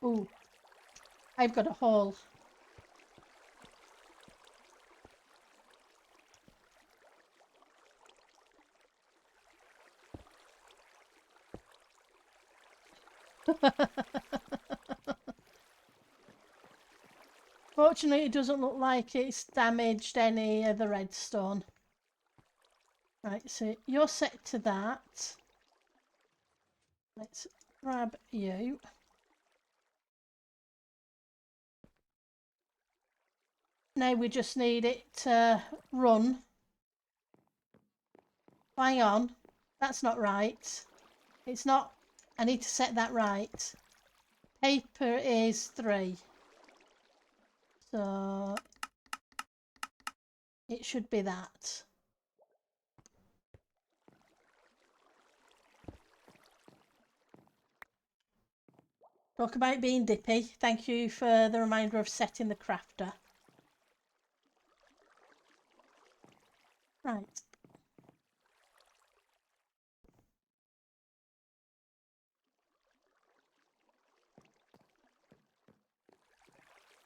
[SPEAKER 1] Ooh, I've got a hole. Fortunately, it doesn't look like it's damaged any of the redstone. Right, so you're set to that. Let's grab you. Now we just need it to run. Hang on, that's not right. It's not. I need to set that right. Paper is 3. So it should be that. Talk about being dippy. Thank you for the reminder of setting the crafter. Right.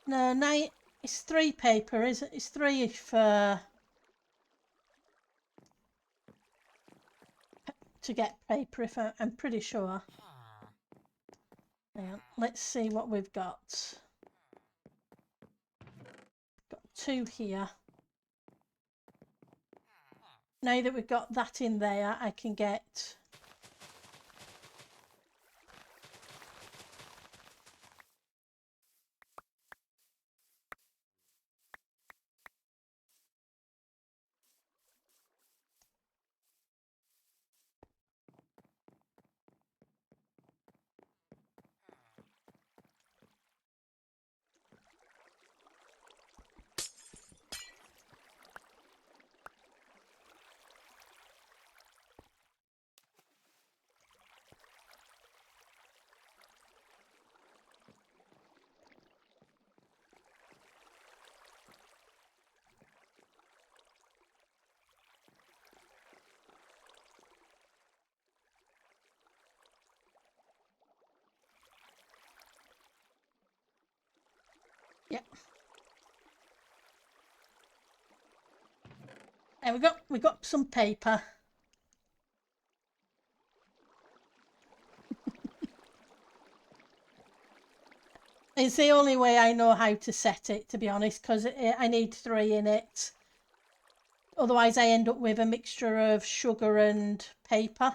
[SPEAKER 1] No, it's 3 paper, isn't it? It's 3 for to get paper. If I'm pretty sure. Hang on, let's see what we've got. Got 2 here. Now that we've got that in there, I can get. Yep. And we got some paper. It's the only way I know how to set it, to be honest, because I need 3 in it. Otherwise, I end up with a mixture of sugar and paper.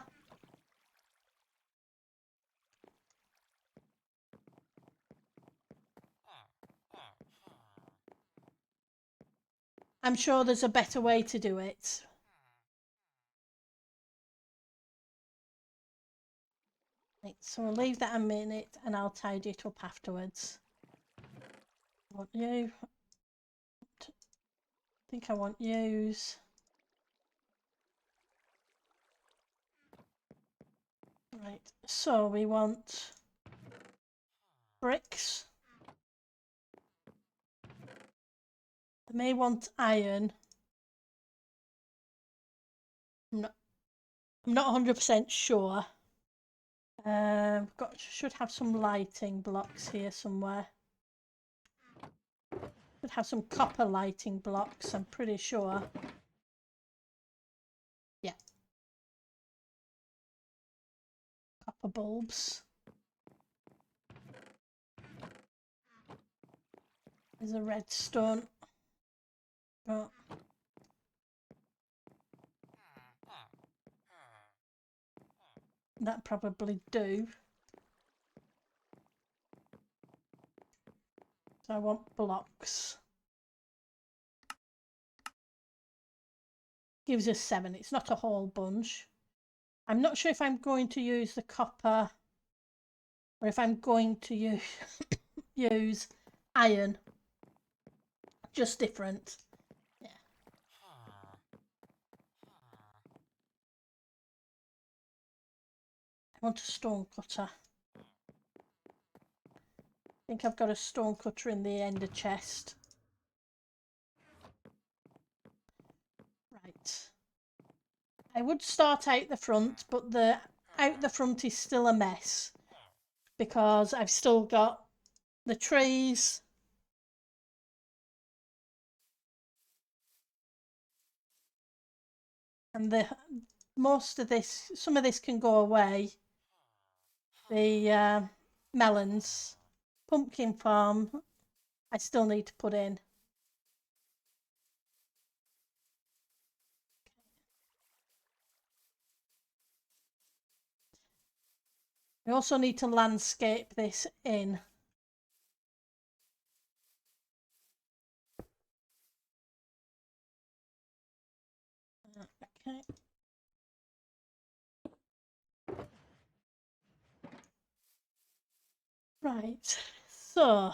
[SPEAKER 1] I'm sure there's a better way to do it. Right, so we'll leave that a minute and I'll tidy it up afterwards. I want you. I think I want yous. Right, so we want bricks. I may want iron. I'm not 100% sure. Should have some lighting blocks here somewhere. Should have some copper lighting blocks, I'm pretty sure. Yeah. Copper bulbs. There's a redstone. Oh. That probably do. So I want blocks. Gives us 7. It's not a whole bunch. I'm not sure if I'm going to use the copper or if I'm going to use iron. Just different. Yeah. I want a stone cutter. I think I've got a stone cutter in the ender chest. Right. I would start out the front, but out the front is still a mess because I've still got the trees. And some of this can go away. The melons, pumpkin farm, I still need to put in. I also need to landscape this in. Okay. Right, so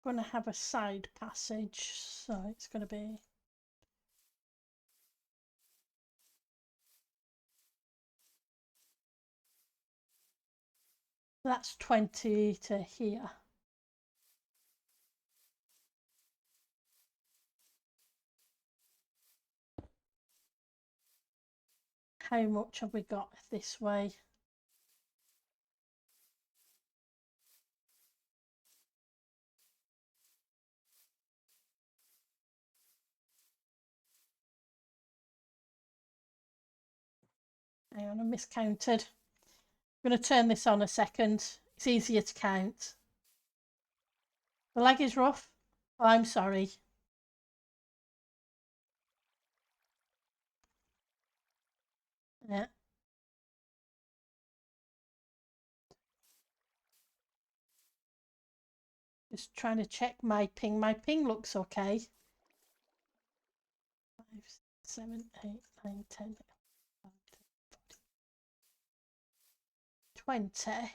[SPEAKER 1] I'm going to have a side passage, so it's going to be that's 20 to here. How much have we got this way? Hang on, I miscounted. I'm going to turn this on a second. It's easier to count. The lag is rough. Oh, I'm sorry. Yeah. Just trying to check my ping. My ping looks okay. 5, 6, 7, 8, 9, 10, 20.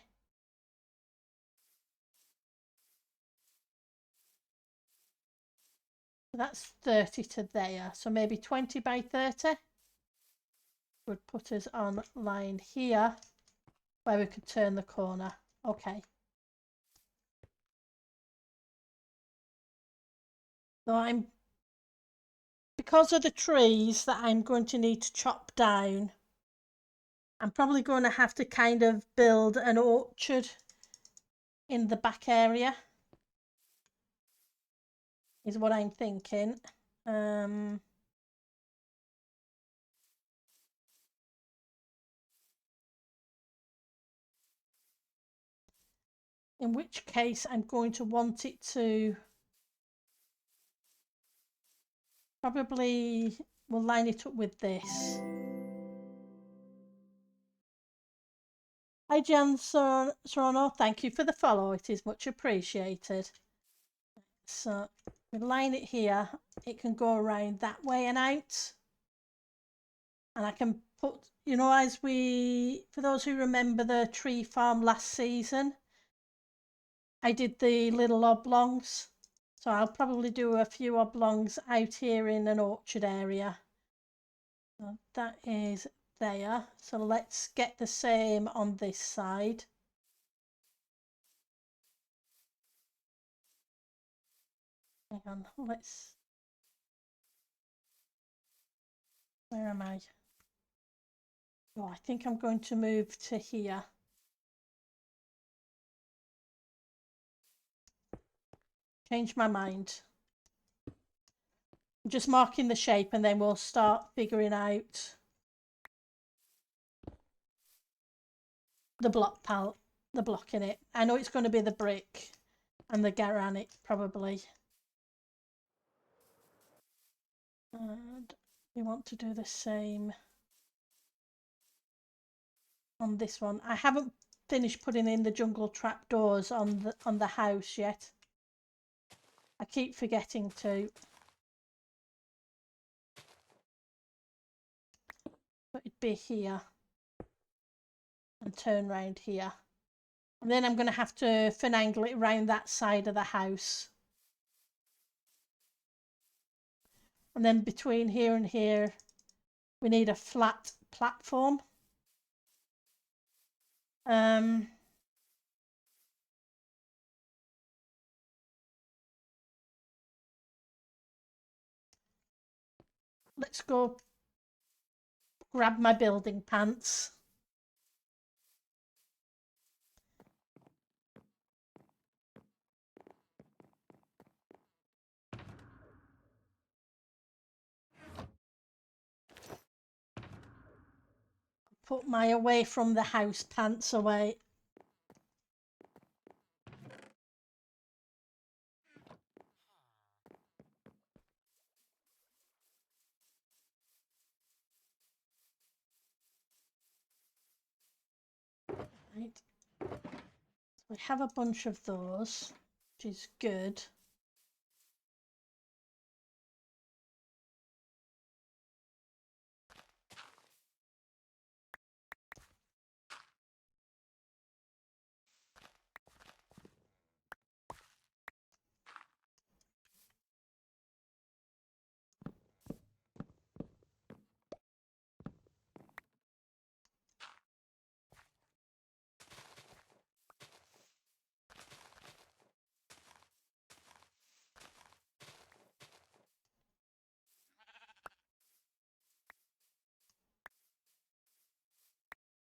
[SPEAKER 1] That's 30 to there. So maybe 20 by 30 would put us on line here where we could turn the corner. Okay. So because of the trees that I'm going to need to chop down, I'm probably going to have to kind of build an orchard in the back area, is what I'm thinking. In which case I'm going to want it to probably, we'll line it up with this. Hi Jan Sorano, thank you for the follow, it is much appreciated. So we line it here, it can go around that way and out. And I can put, you know, for those who remember the tree farm last season, I did the little oblongs. So I'll probably do a few oblongs out here in an orchard area. So that is there. So let's get the same on this side. Hang on, where am I? Oh, I think I'm going to move to here. Change my mind. I'm just marking the shape and then we'll start figuring out the block in it. I know it's going to be the brick and the granite probably. And we want to do the same on this one. I haven't finished putting in the jungle trapdoors on the house yet. I keep forgetting to. But it'd be here and turn round here. And then I'm going to have to finagle it around that side of the house. And then between here and here, we need a flat platform. Let's go grab my building pants. Put my away from the house pants away. Right. So we have a bunch of those, which is good.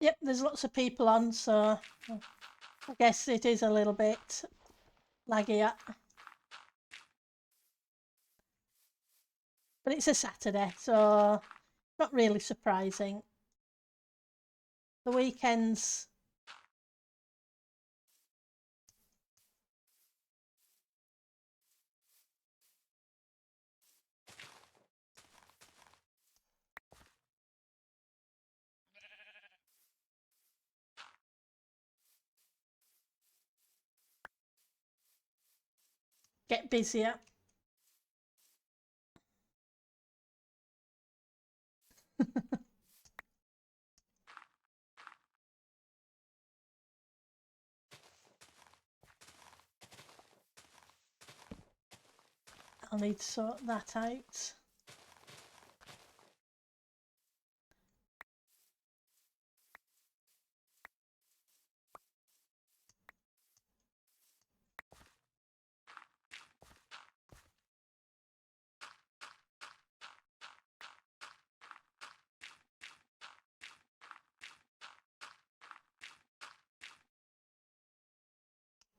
[SPEAKER 1] Yep, there's lots of people on, so I guess it is a little bit laggy. But it's a Saturday, so not really surprising. The weekends, get busier. I'll need to sort that out.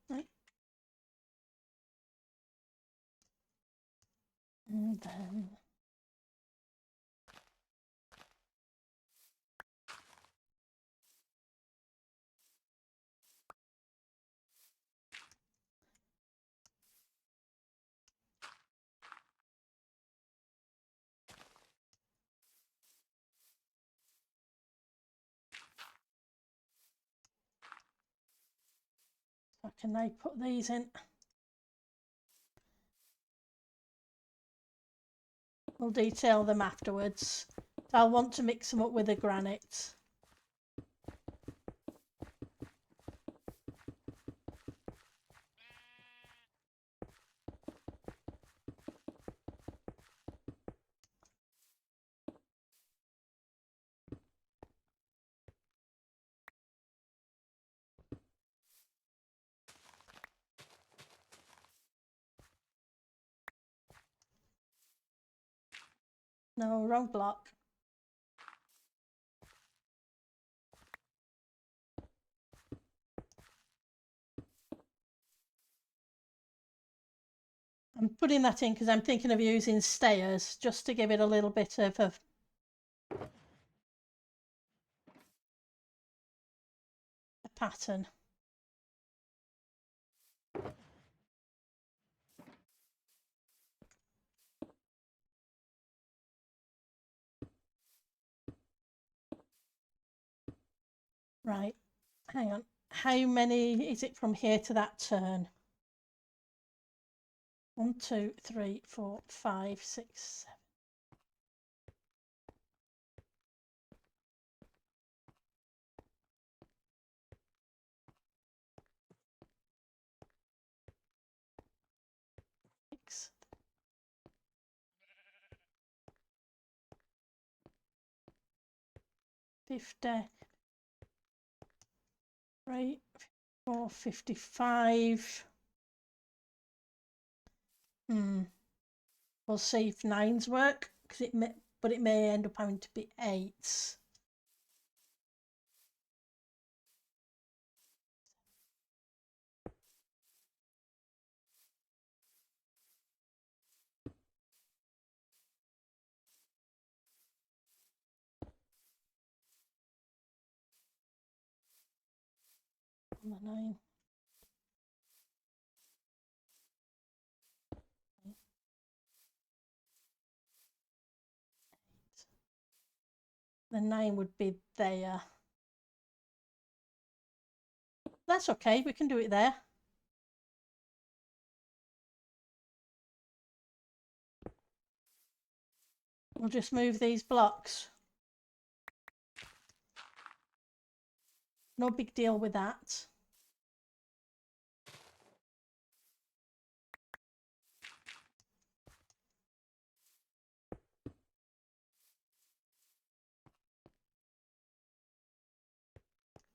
[SPEAKER 1] Right. And then I can now put these in. We'll detail them afterwards. I'll want to mix them up with the granite. No, wrong block. I'm putting that in because I'm thinking of using stairs just to give it a little bit of a pattern. Right, hang on. How many is it from here to that turn? 1, 2, 3, 4, 5, 6, 7. Six. $50. Right, 4, 55. We'll see if 9s work, because it may end up having to be 8s. On the 9. The 9 would be there. That's okay, we can do it there. We'll just move these blocks. No big deal with that.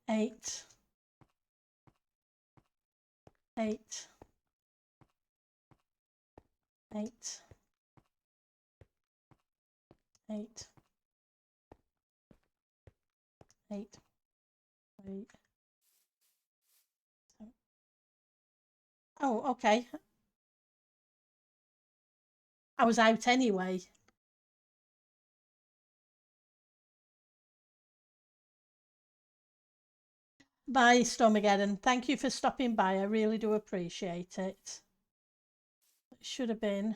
[SPEAKER 1] Eight. 8. 8. 8. 8. 8. Oh, okay. I was out anyway. Bye, Stormageddon. Thank you for stopping by. I really do appreciate it. It should have been.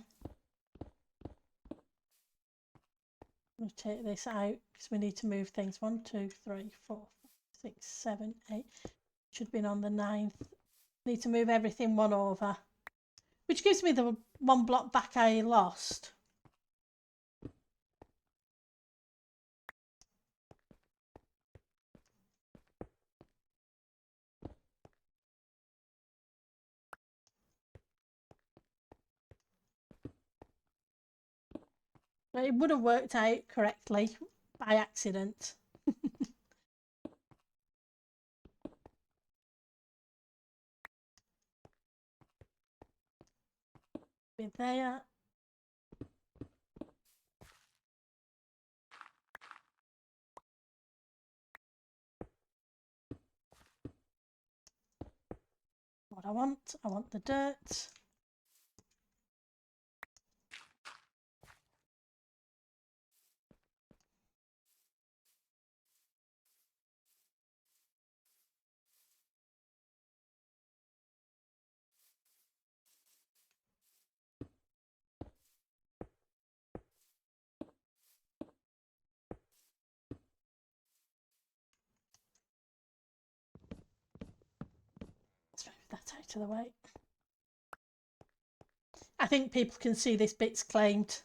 [SPEAKER 1] We'll take this out because we need to move things. 1, 2, 3, 4, 5, 6, 7, 8. Should have been on the 9th. Need to move everything 1 over. Which gives me the 1 block back I lost. But it would have worked out correctly by accident. Be there. What I want the dirt. Let's move that out of the way. I think people can see this bit's claimed.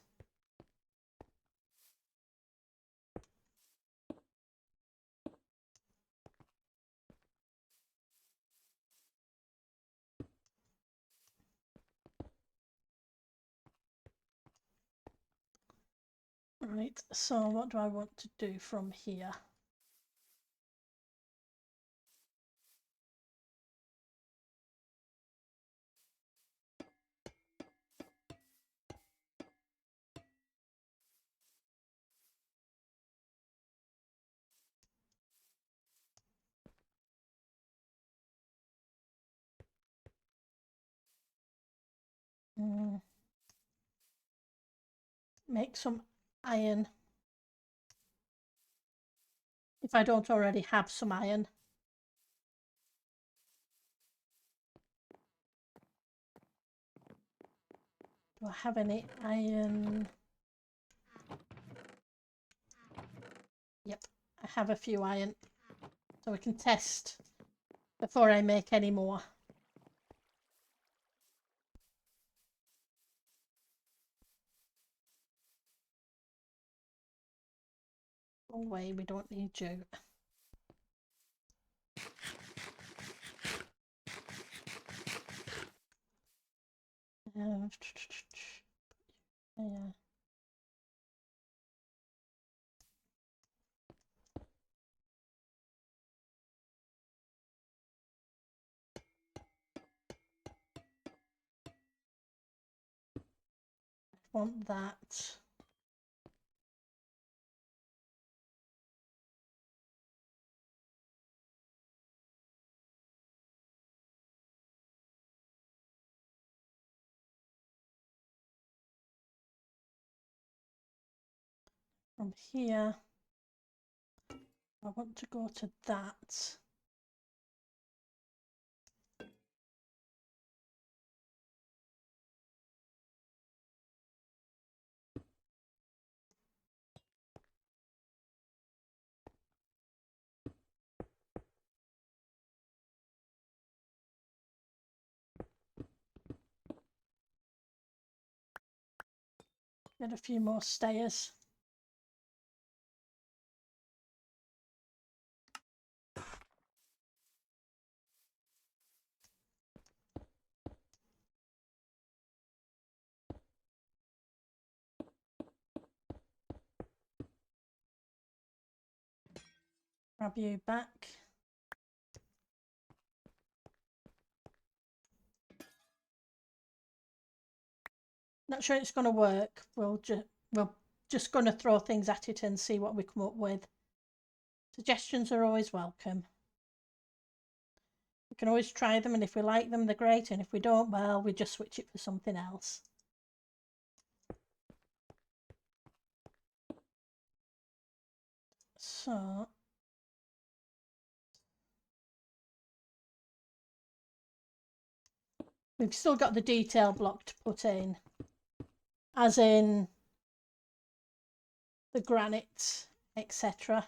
[SPEAKER 1] Right, so what do I want to do from here? Make some iron. If I don't already have some iron. Do I have any iron? Yep, I have a few iron. So we can test before I make any more. Go away, we don't need you. Yeah. Want that. From here, I want to go to that. Get a few more stairs. Grab you back. Not sure it's going to work. We're just going to throw things at it and see what we come up with. Suggestions are always welcome. We can always try them, and if we like them, they're great, and if we don't, well, we just switch it for something else. So we've still got the detail block to put in, as in the granite, etc.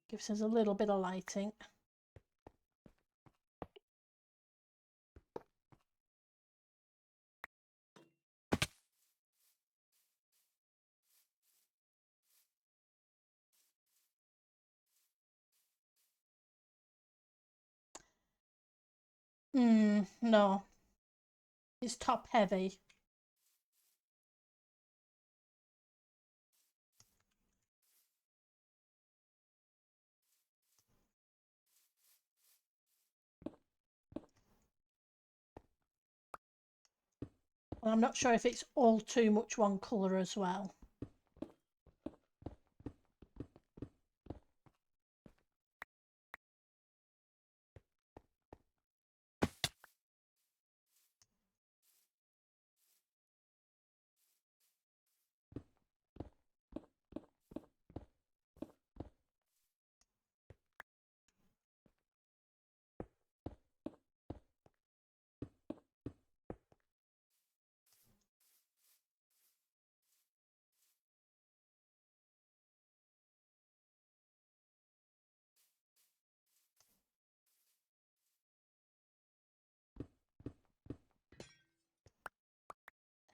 [SPEAKER 1] Gives us a little bit of lighting. No. It's top heavy. Well, I'm not sure if it's all too much one colour as well.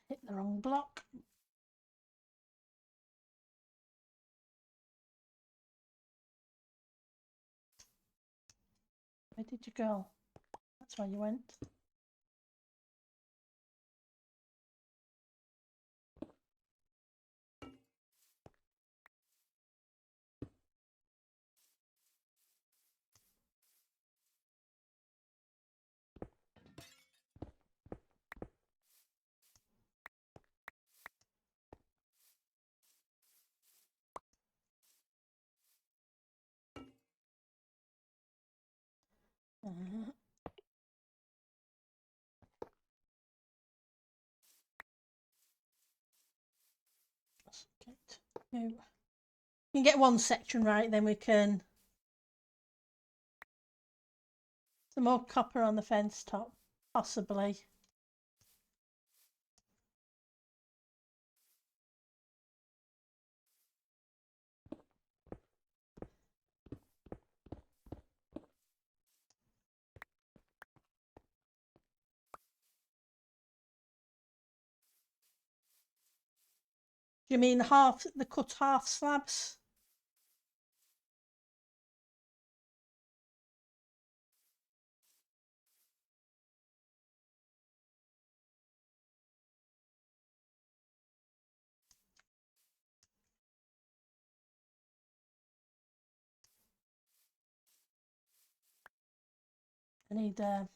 [SPEAKER 1] Hit the wrong block. Where did you go? That's where you went. You can get one section right, then we can. Some more copper on the fence top, possibly. Do you mean the cut half slabs? I need a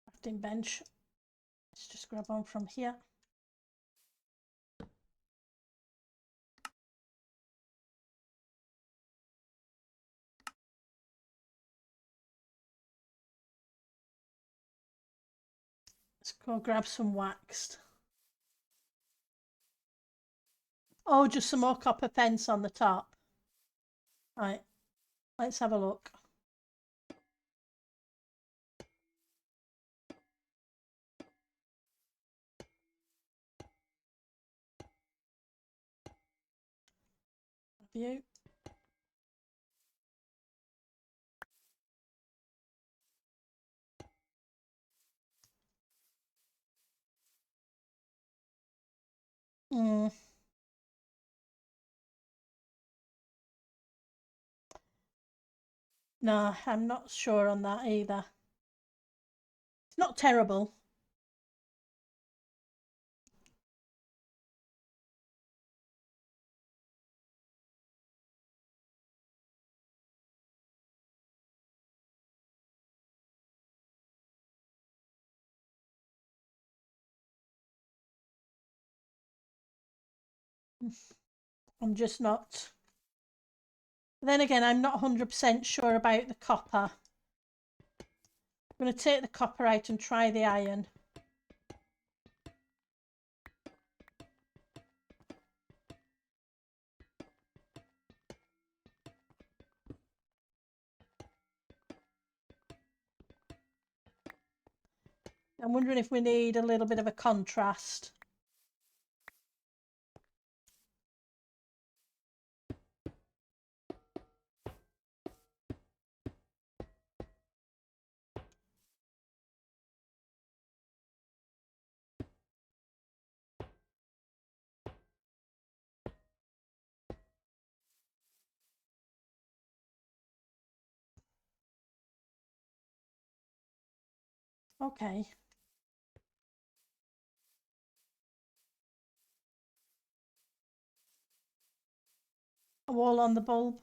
[SPEAKER 1] crafting bench. Let's just grab one from here. Let's go grab some waxed. Oh, just some more copper fence on the top. Right, let's have a look. you. Mm. No, I'm not sure on that either. It's not terrible. I'm just not. Then again, I'm not 100% sure about the copper. I'm going to take the copper out and try the iron. I'm wondering if we need a little bit of a contrast. Okay. A wall on the bulb?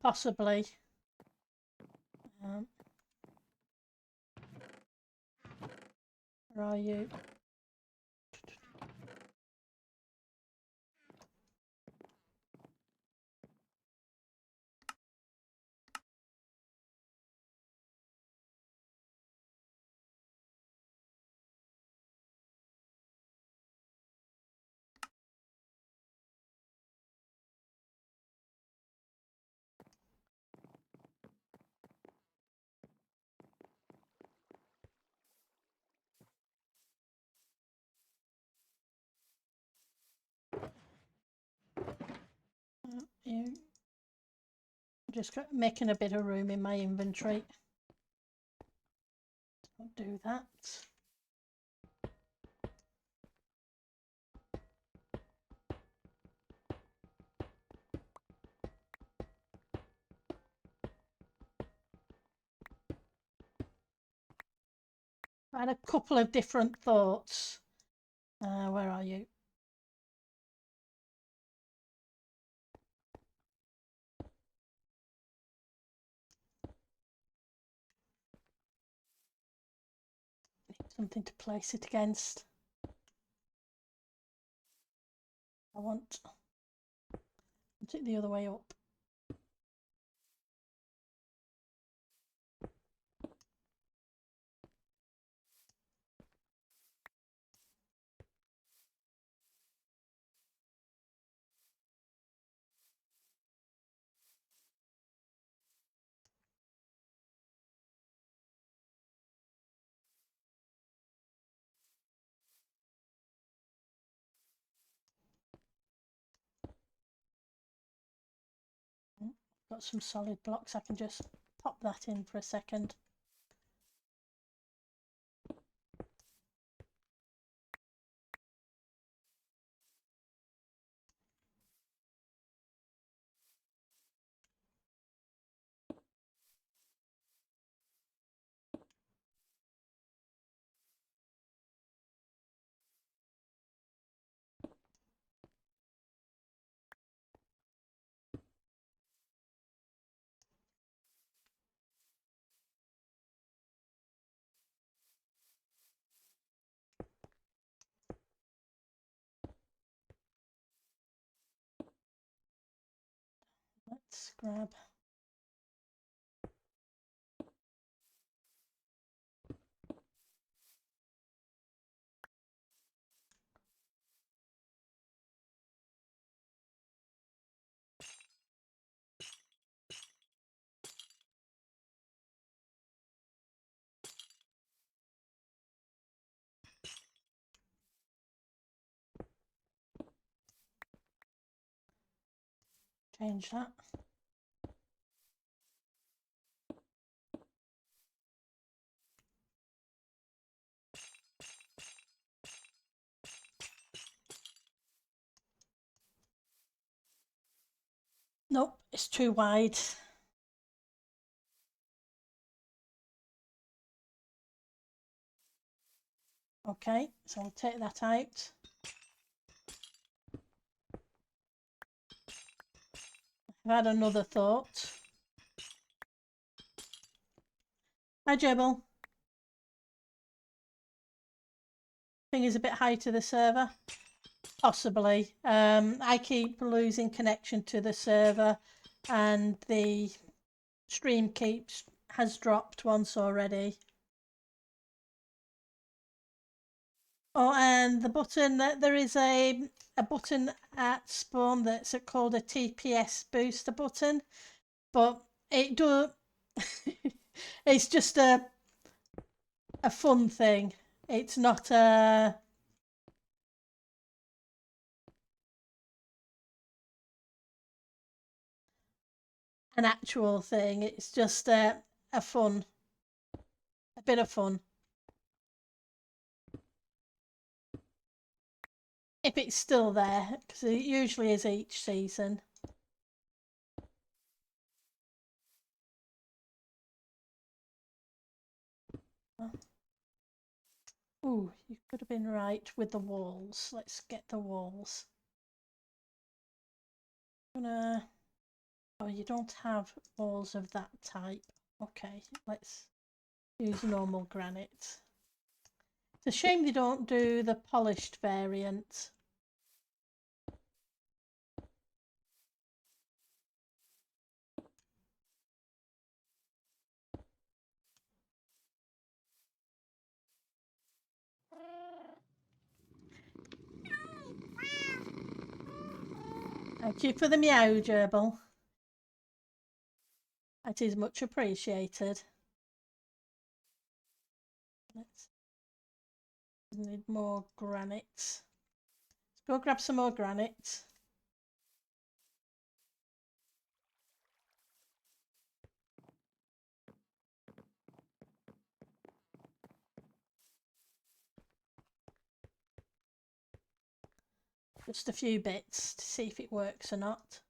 [SPEAKER 1] Possibly. Where are you? You. Just making a bit of room in my inventory. Don't do that. I had a couple of different thoughts. Where are you? Need something to place it against. I want it the other way up. Got some solid blocks. I can just pop that in for a second. Let's grab. Change that. Nope, it's too wide. Okay, so I'll take that out. I've had another thought. Hi, Jibble. Thing is a bit high to the server. Possibly. I keep losing connection to the server, and the stream has dropped once already. Oh, and the button, there is a button at spawn that's called a TPS booster button, but it do it's just a fun thing. It's not an actual thing. It's just a bit of fun. If it's still there, because it usually is each season. Ooh, you could have been right with the walls. Let's get the walls. Oh, you don't have walls of that type. Okay, let's use normal granite. It's a shame they don't do the polished variant. Thank you for the meow, Gerbil. That is much appreciated. Let's need more granite. Let's go grab some more granite. Just a few bits to see if it works or not.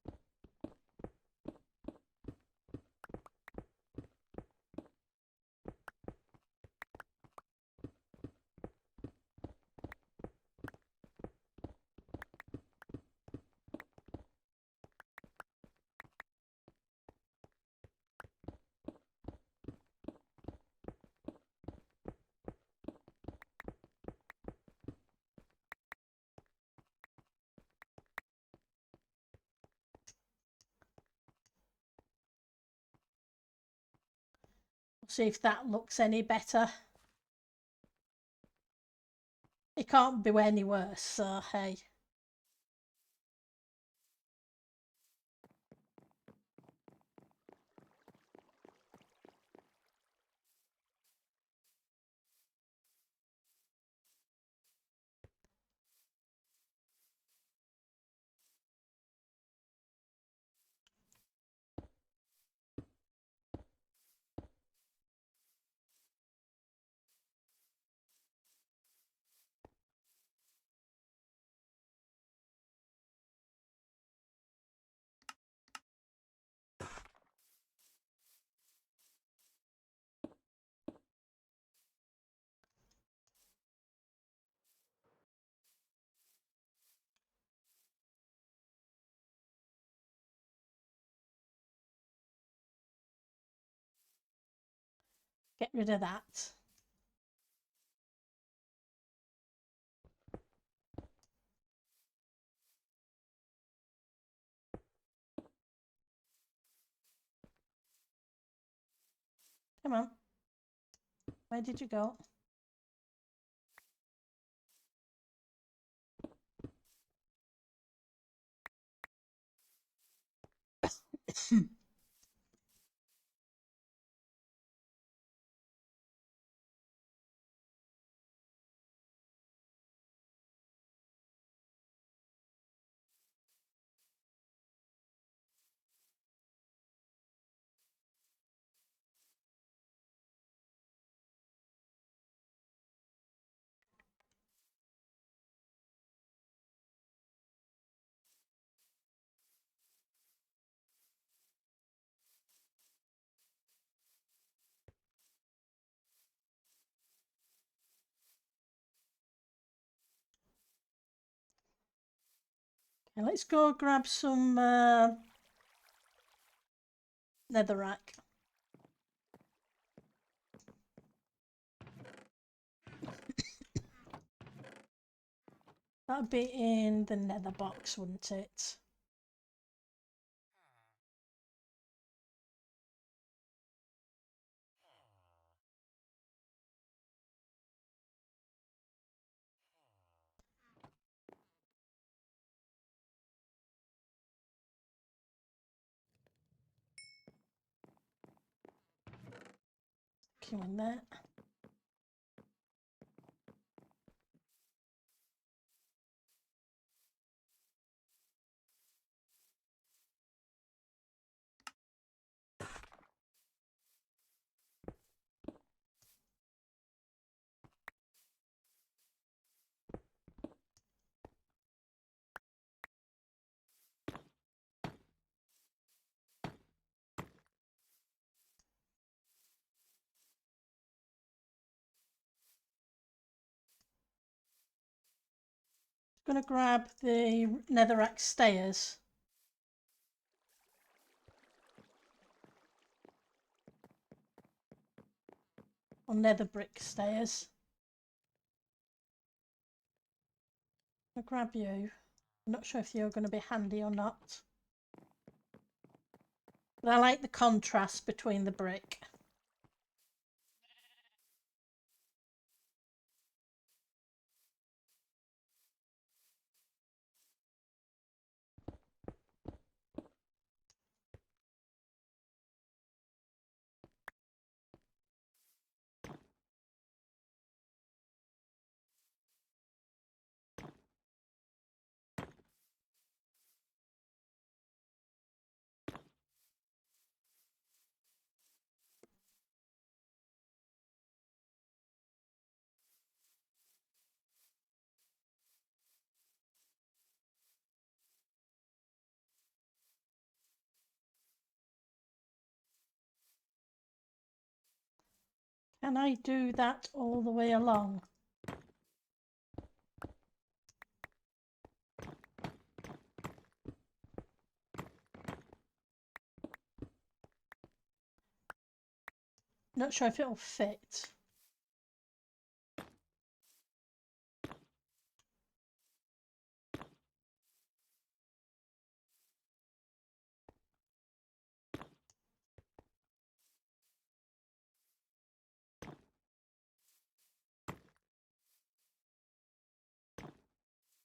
[SPEAKER 1] See if that looks any better. It can't be any worse, so hey. Get rid of that. Come on. Where did you go? Okay, let's go grab some netherrack. That'd be in the nether box, wouldn't it? Queuing that. Gonna grab the netherrack stairs. Or nether brick stairs. I'll grab you. I'm not sure if you're going to be handy or not. But I like the contrast between the brick. Can I do that all the way along? Not sure if it'll fit.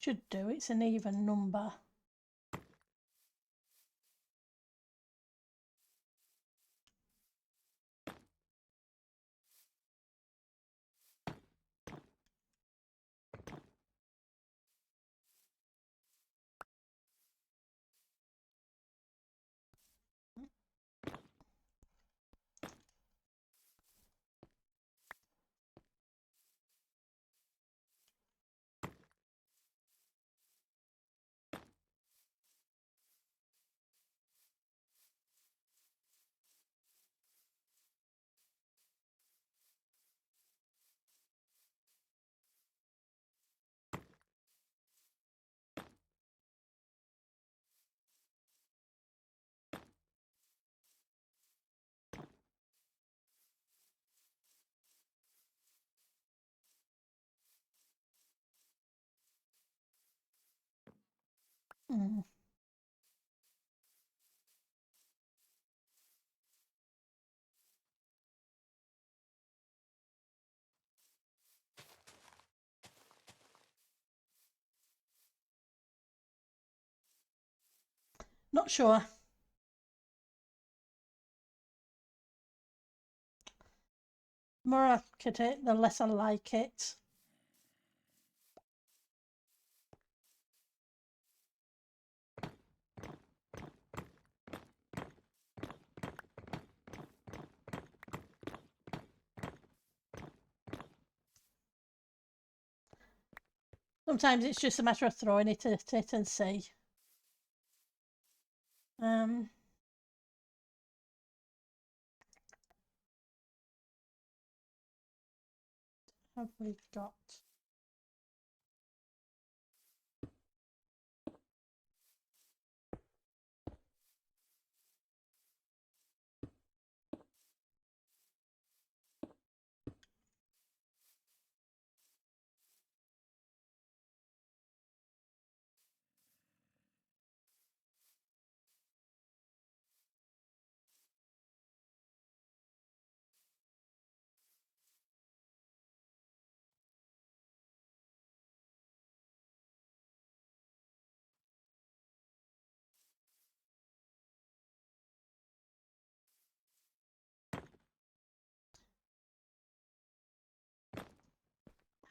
[SPEAKER 1] Should do, it's an even number. Mm. Not sure. The more I look at it, the less I like it. Sometimes it's just a matter of throwing it at it and see. Have we got?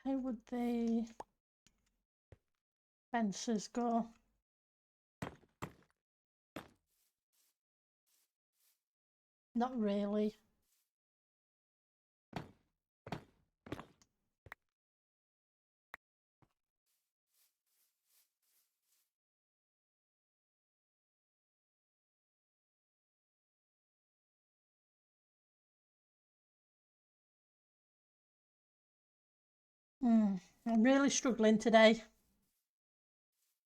[SPEAKER 1] How would the fences go? Not really. I'm really struggling today.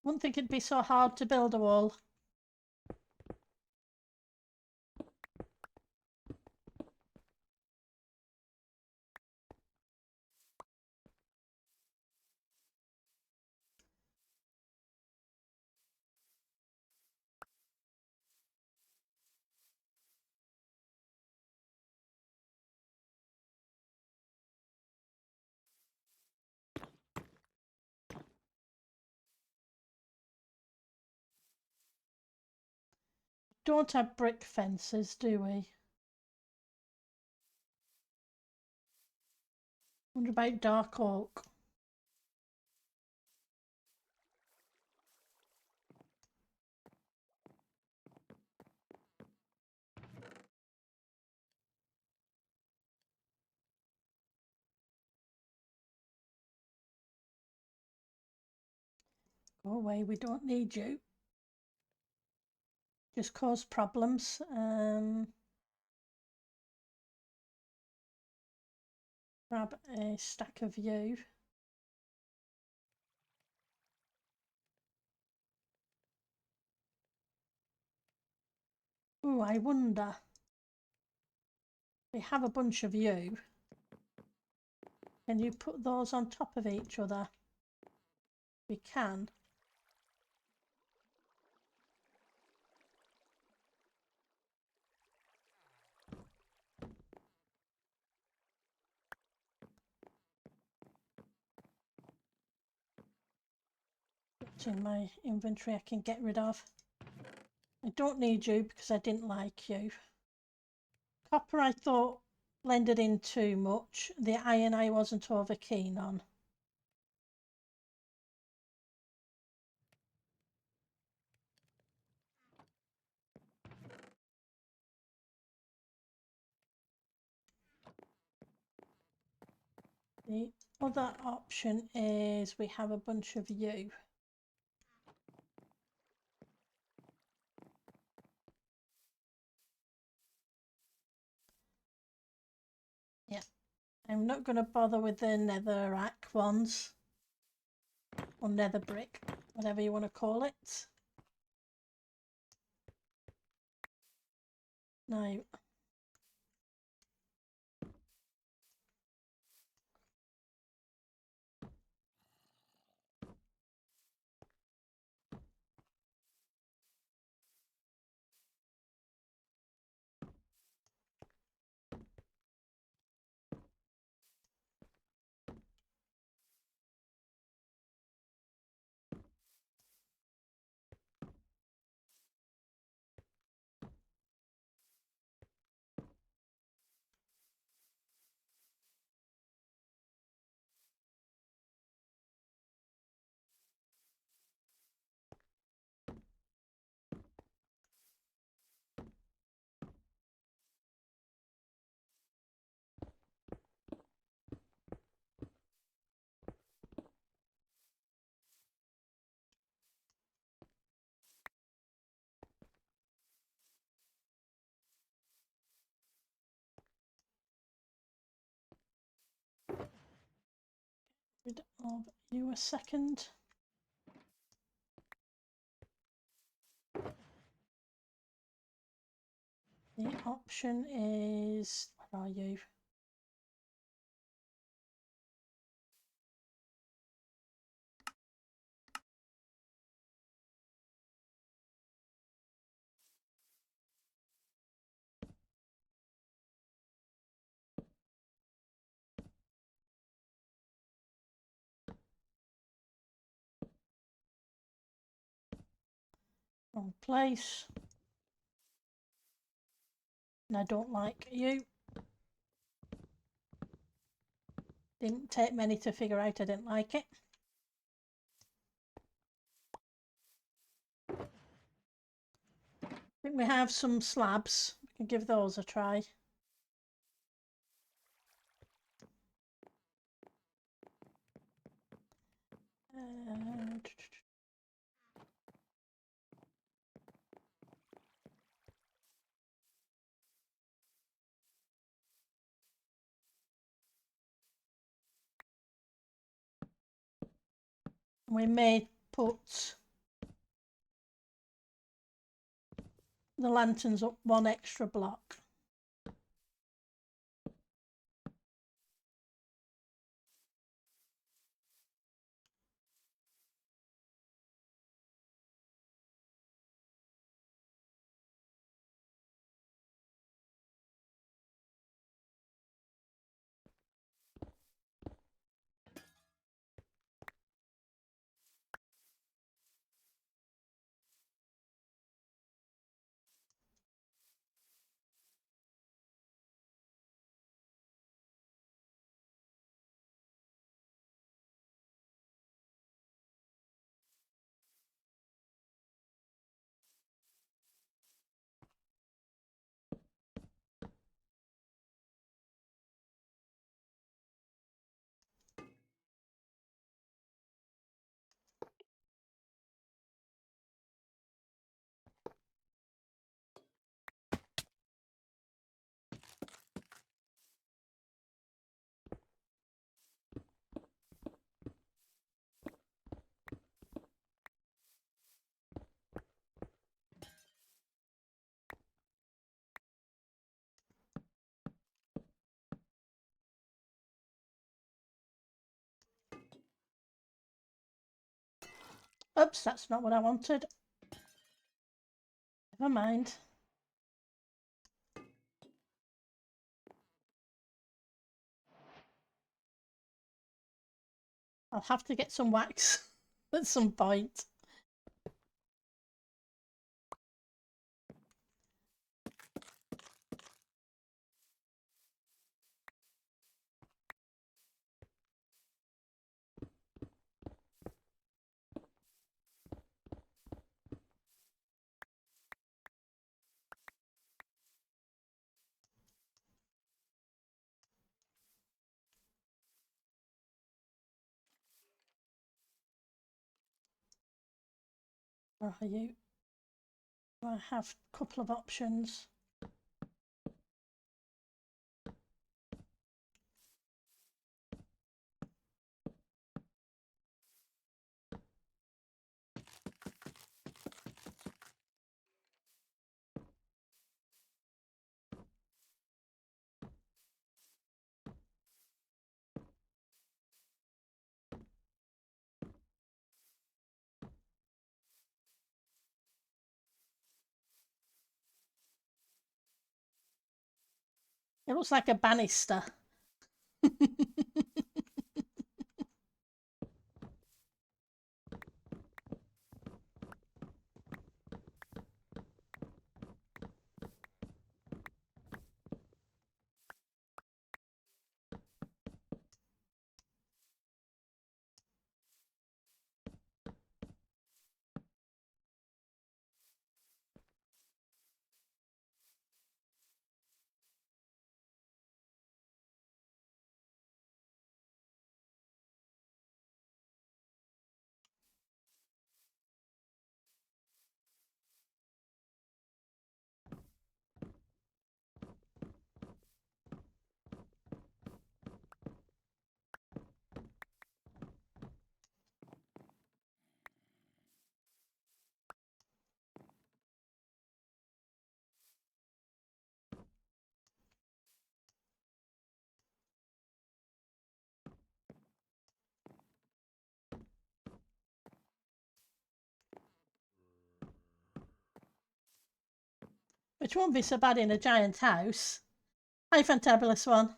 [SPEAKER 1] Wouldn't think it'd be so hard to build a wall. Don't have brick fences, do we? Wonder about dark oak. Go away, we don't need you. Just cause problems. Grab a stack of you. Ooh, I wonder. We have a bunch of you. Can you put those on top of each other? We can. What's in my inventory I can get rid of. I don't need you because I didn't like you. Copper I thought blended in too much. The iron I wasn't over keen on. The other option is we have a bunch of you. Yeah, I'm not going to bother with the netherrack ones. Or nether brick, whatever you want to call it. Now, rid of you a second. The option is, where are you? Wrong place. And I don't like you. Didn't take many to figure out I didn't like it. I think we have some slabs. We can give those a try. We may put the lanterns up one extra block. Oops, that's not what I wanted. Never mind. I'll have to get some wax at some point. Where are you? I have a couple of options. It looks like a banister. Which won't be so bad in a giant house. Hi, Fantabulous One.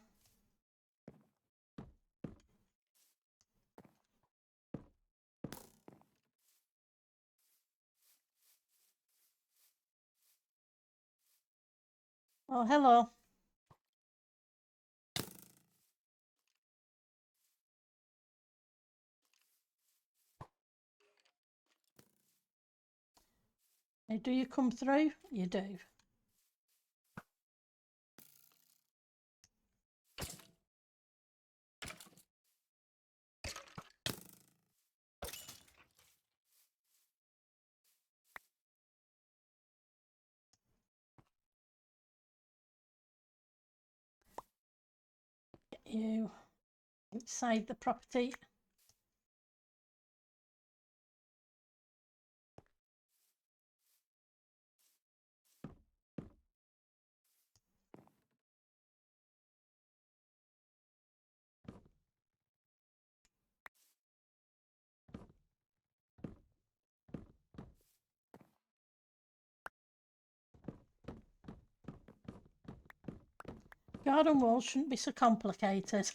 [SPEAKER 1] Oh, hello. Do you come through? You do. Get you inside the property. Garden wall shouldn't be so complicated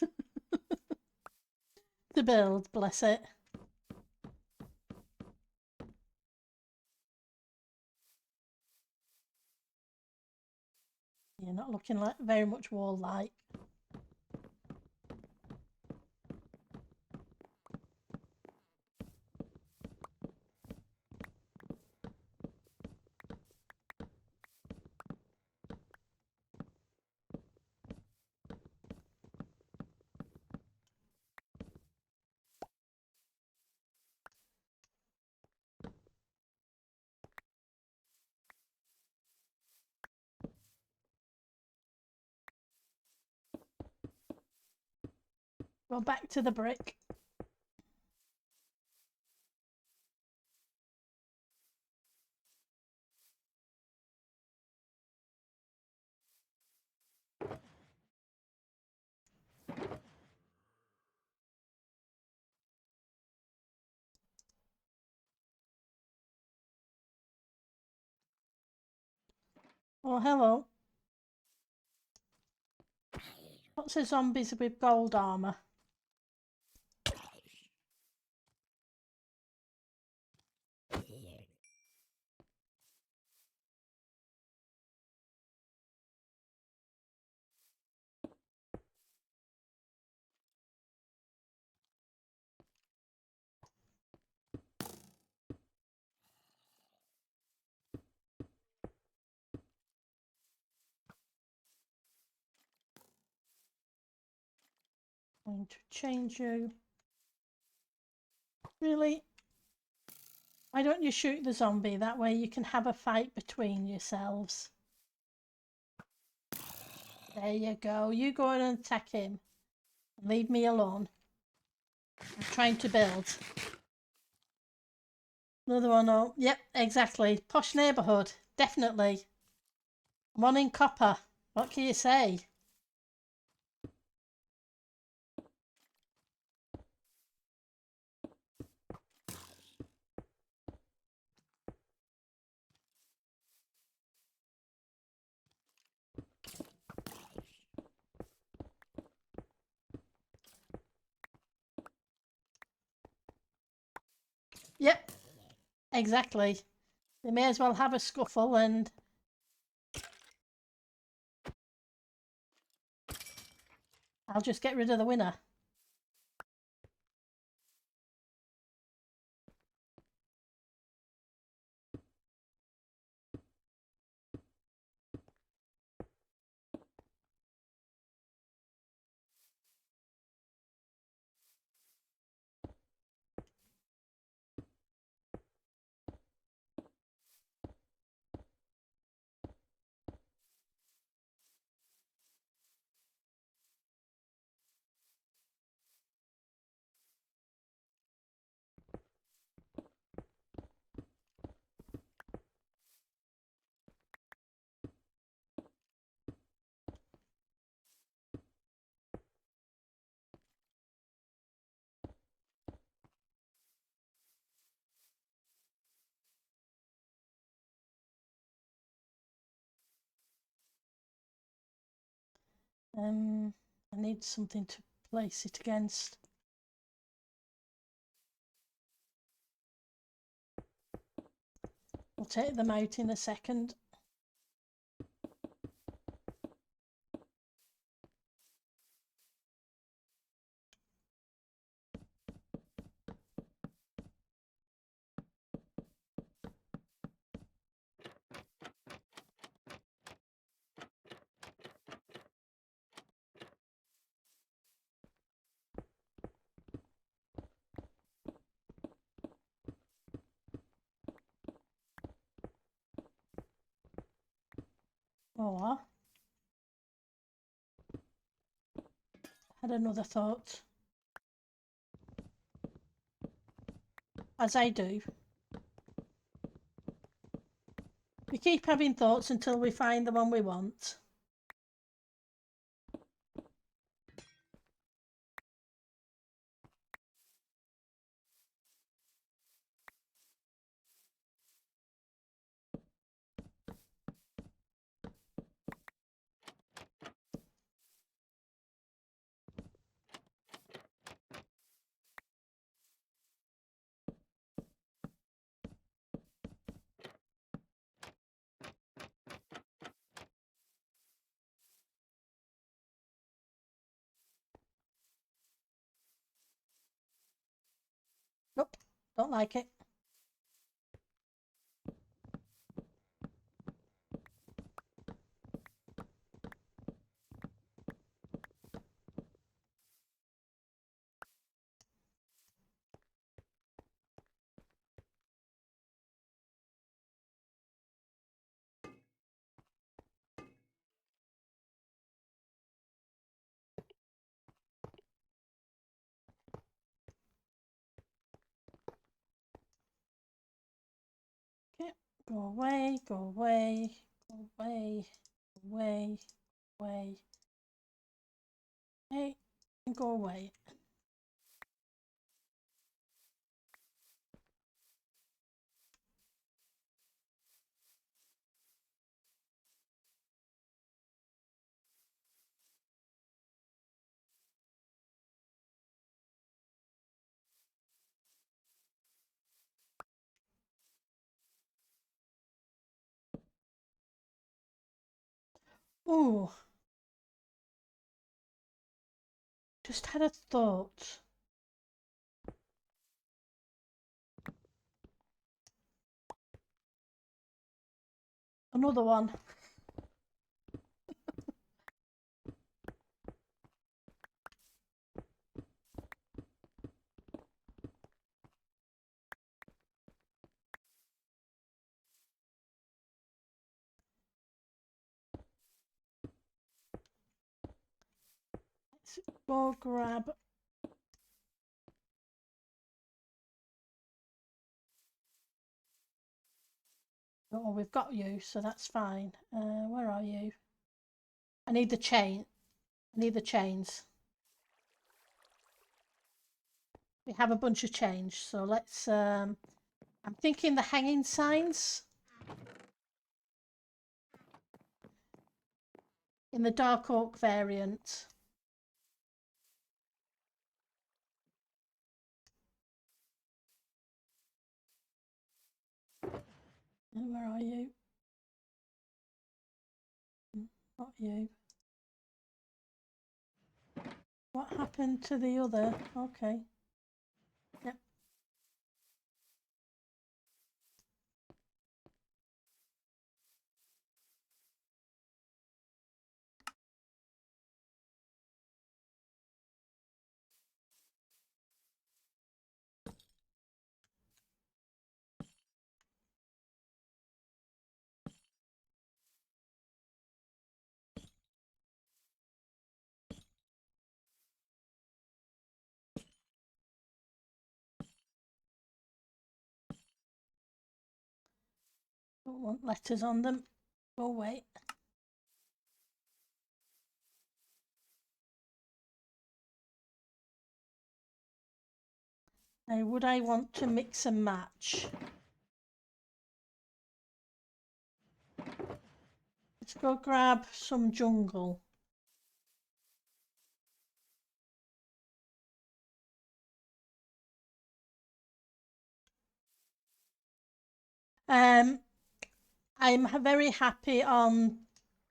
[SPEAKER 1] to build, bless it. You're not looking like very much wall light. Go back to the brick. Oh, hello. What's the zombies with gold armour? I'm going to change you. Really? Why don't you shoot the zombie? That way you can have a fight between yourselves. There you go. You go in and attack him. Leave me alone. I'm trying to build. Another one. Oh, yep, exactly. Posh neighbourhood. Definitely. One in copper. What can you say? Yep, exactly. They may as well have a scuffle and... I'll just get rid of the winner. I need something to place it against. We'll take them out in a second. had another thought. As I do. We keep having thoughts until we find the one we want. Nope, don't like it. Okay, go away, go away, go away, away, away. Hey, go away. Ooh, just had a thought. Another one. Let's go grab. Oh, we've got you, so that's fine. Where are you? I need the chain. I need the chains. We have a bunch of change, so let's. I'm thinking the hanging signs in the dark oak variant. Where are you? Not you. What happened to the other? Okay. Yep. Don't want letters on them. Go away. Now, would I want to mix and match? Let's go grab some jungle. I'm very happy on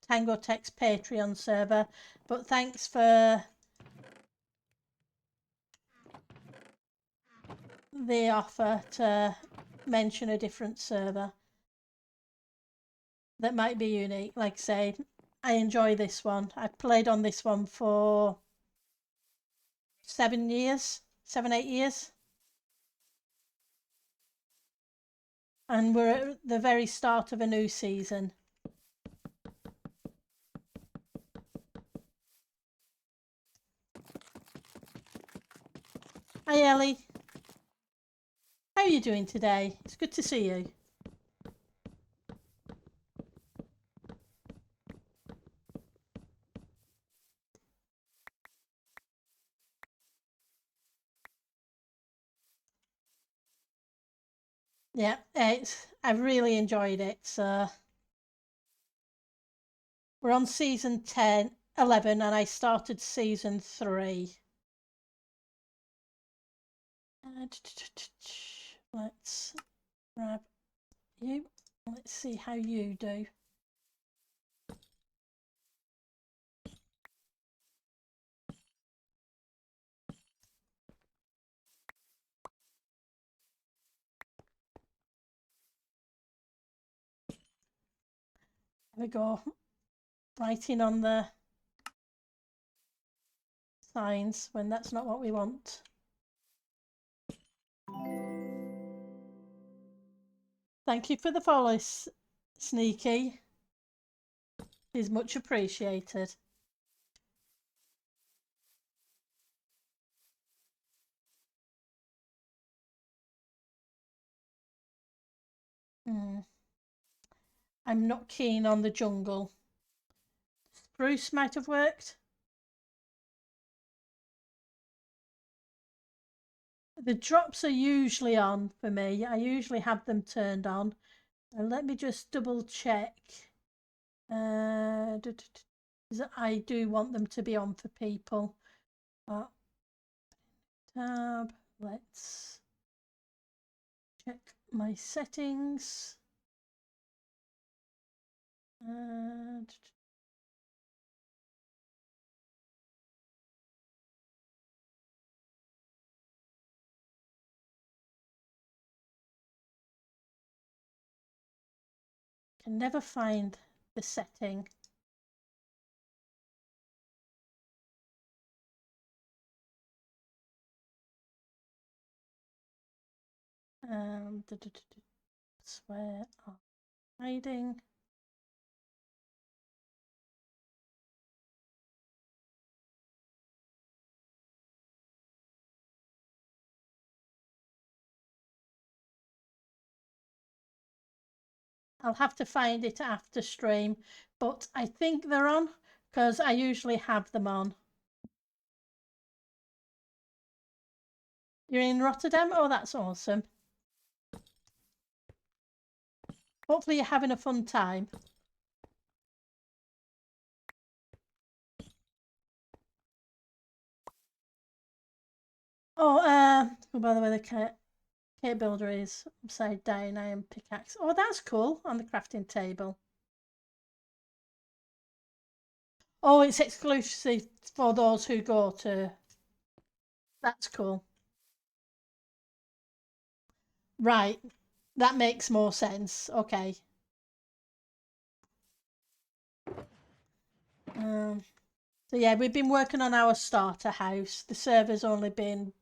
[SPEAKER 1] Tango Tech's Patreon server, but thanks for the offer to mention a different server that might be unique. Like I say, I enjoy this one. I've played on this one for 7 years, 8 years. And we're at the very start of a new season. Hi Ellie. How are you doing today? It's good to see you. Yeah, I've really enjoyed it. So we're on season 10, 11, and I started season 3. Let's grab you. Let's see how you do. There we go. Writing on the signs when that's not what we want. Thank you for the follow, Sneaky. Is much appreciated. I'm not keen on the jungle. Spruce might have worked. The drops are usually on for me. I usually have them turned on. And let me just double check. I do want them to be on for people. Tab. Let's check my settings. Can never find the setting. Where are hiding? I'll have to find it after stream, but I think they're on because I usually have them on. You're in Rotterdam? Oh, that's awesome. Hopefully you're having a fun time. Oh, by the way, the Kate Builder is upside down. I am pickaxe. Oh, that's cool on the crafting table. Oh, it's exclusive for those who go to. That's cool. Right. That makes more sense. Okay. So yeah, we've been working on our starter house. The server's only been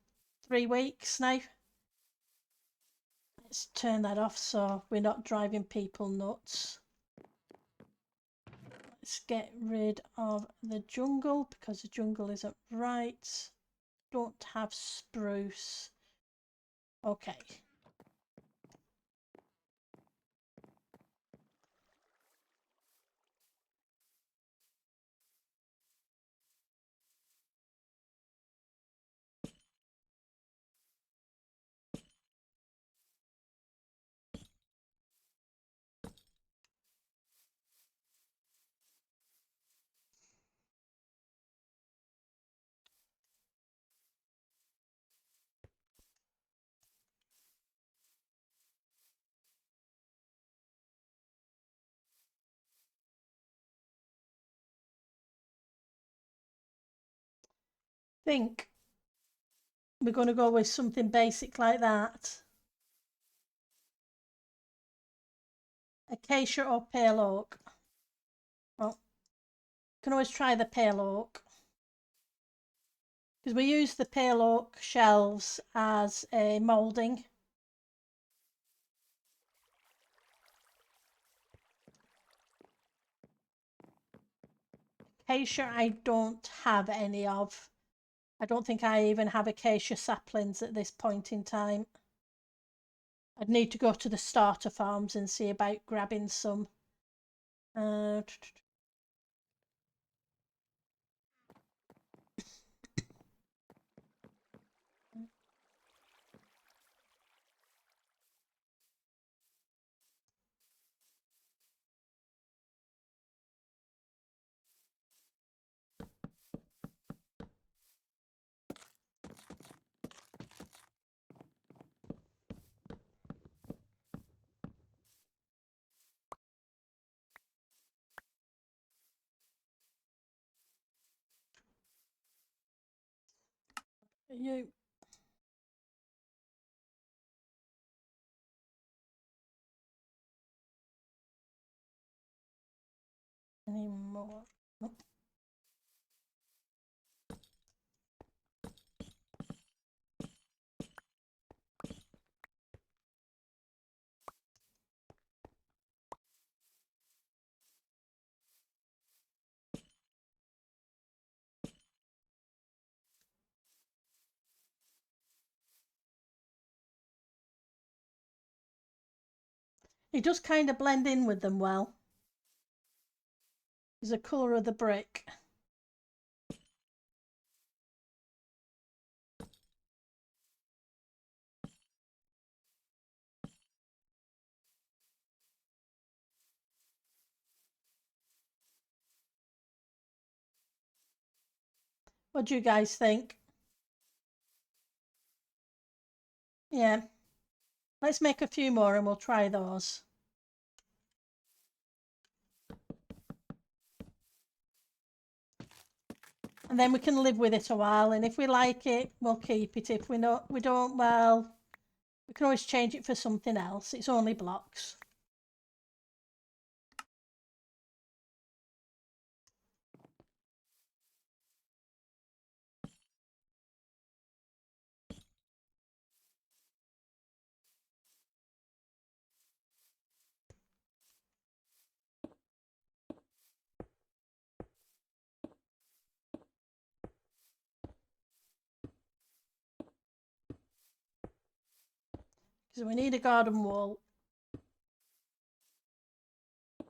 [SPEAKER 1] 3 weeks now. Let's turn that off so we're not driving people nuts. Let's get rid of the jungle because the jungle isn't right. Don't have spruce. Okay. Think we're going to go with something basic like that. Acacia or pale oak. Well, you can always try the pale oak. Because we use the pale oak shelves as a moulding. Acacia I don't have any of. I don't think I even have acacia saplings at this point in time. I'd need to go to the starter farms and see about grabbing some. You. Any more? Nope. It does kind of blend in with them well. It's the colour of the brick. What do you guys think? Yeah. Let's make a few more and we'll try those. And then we can live with it a while, and if we like it, we'll keep it. If we don't, well, we can always change it for something else. It's only blocks. So we need a garden wall.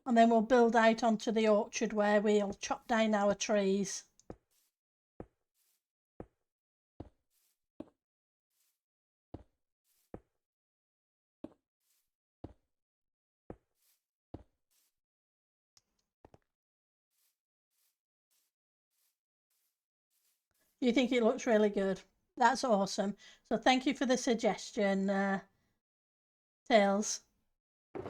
[SPEAKER 1] And then we'll build out onto the orchard where we'll chop down our trees. You think it looks really good? That's awesome. So thank you for the suggestion, Tails. So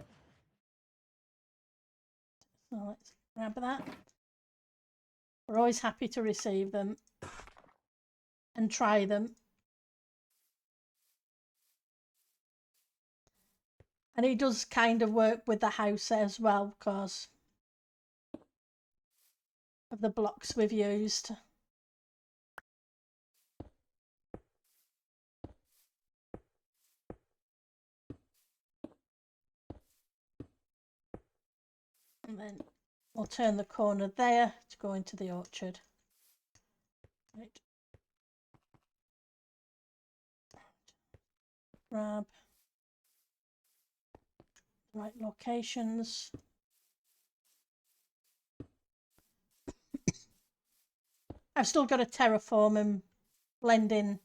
[SPEAKER 1] let's grab that. We're always happy to receive them and try them. And it does kind of work with the house as well because of the blocks we've used. And then we'll turn the corner there to go into the orchard. Right. Grab the right locations. I've still got to terraform and blend in.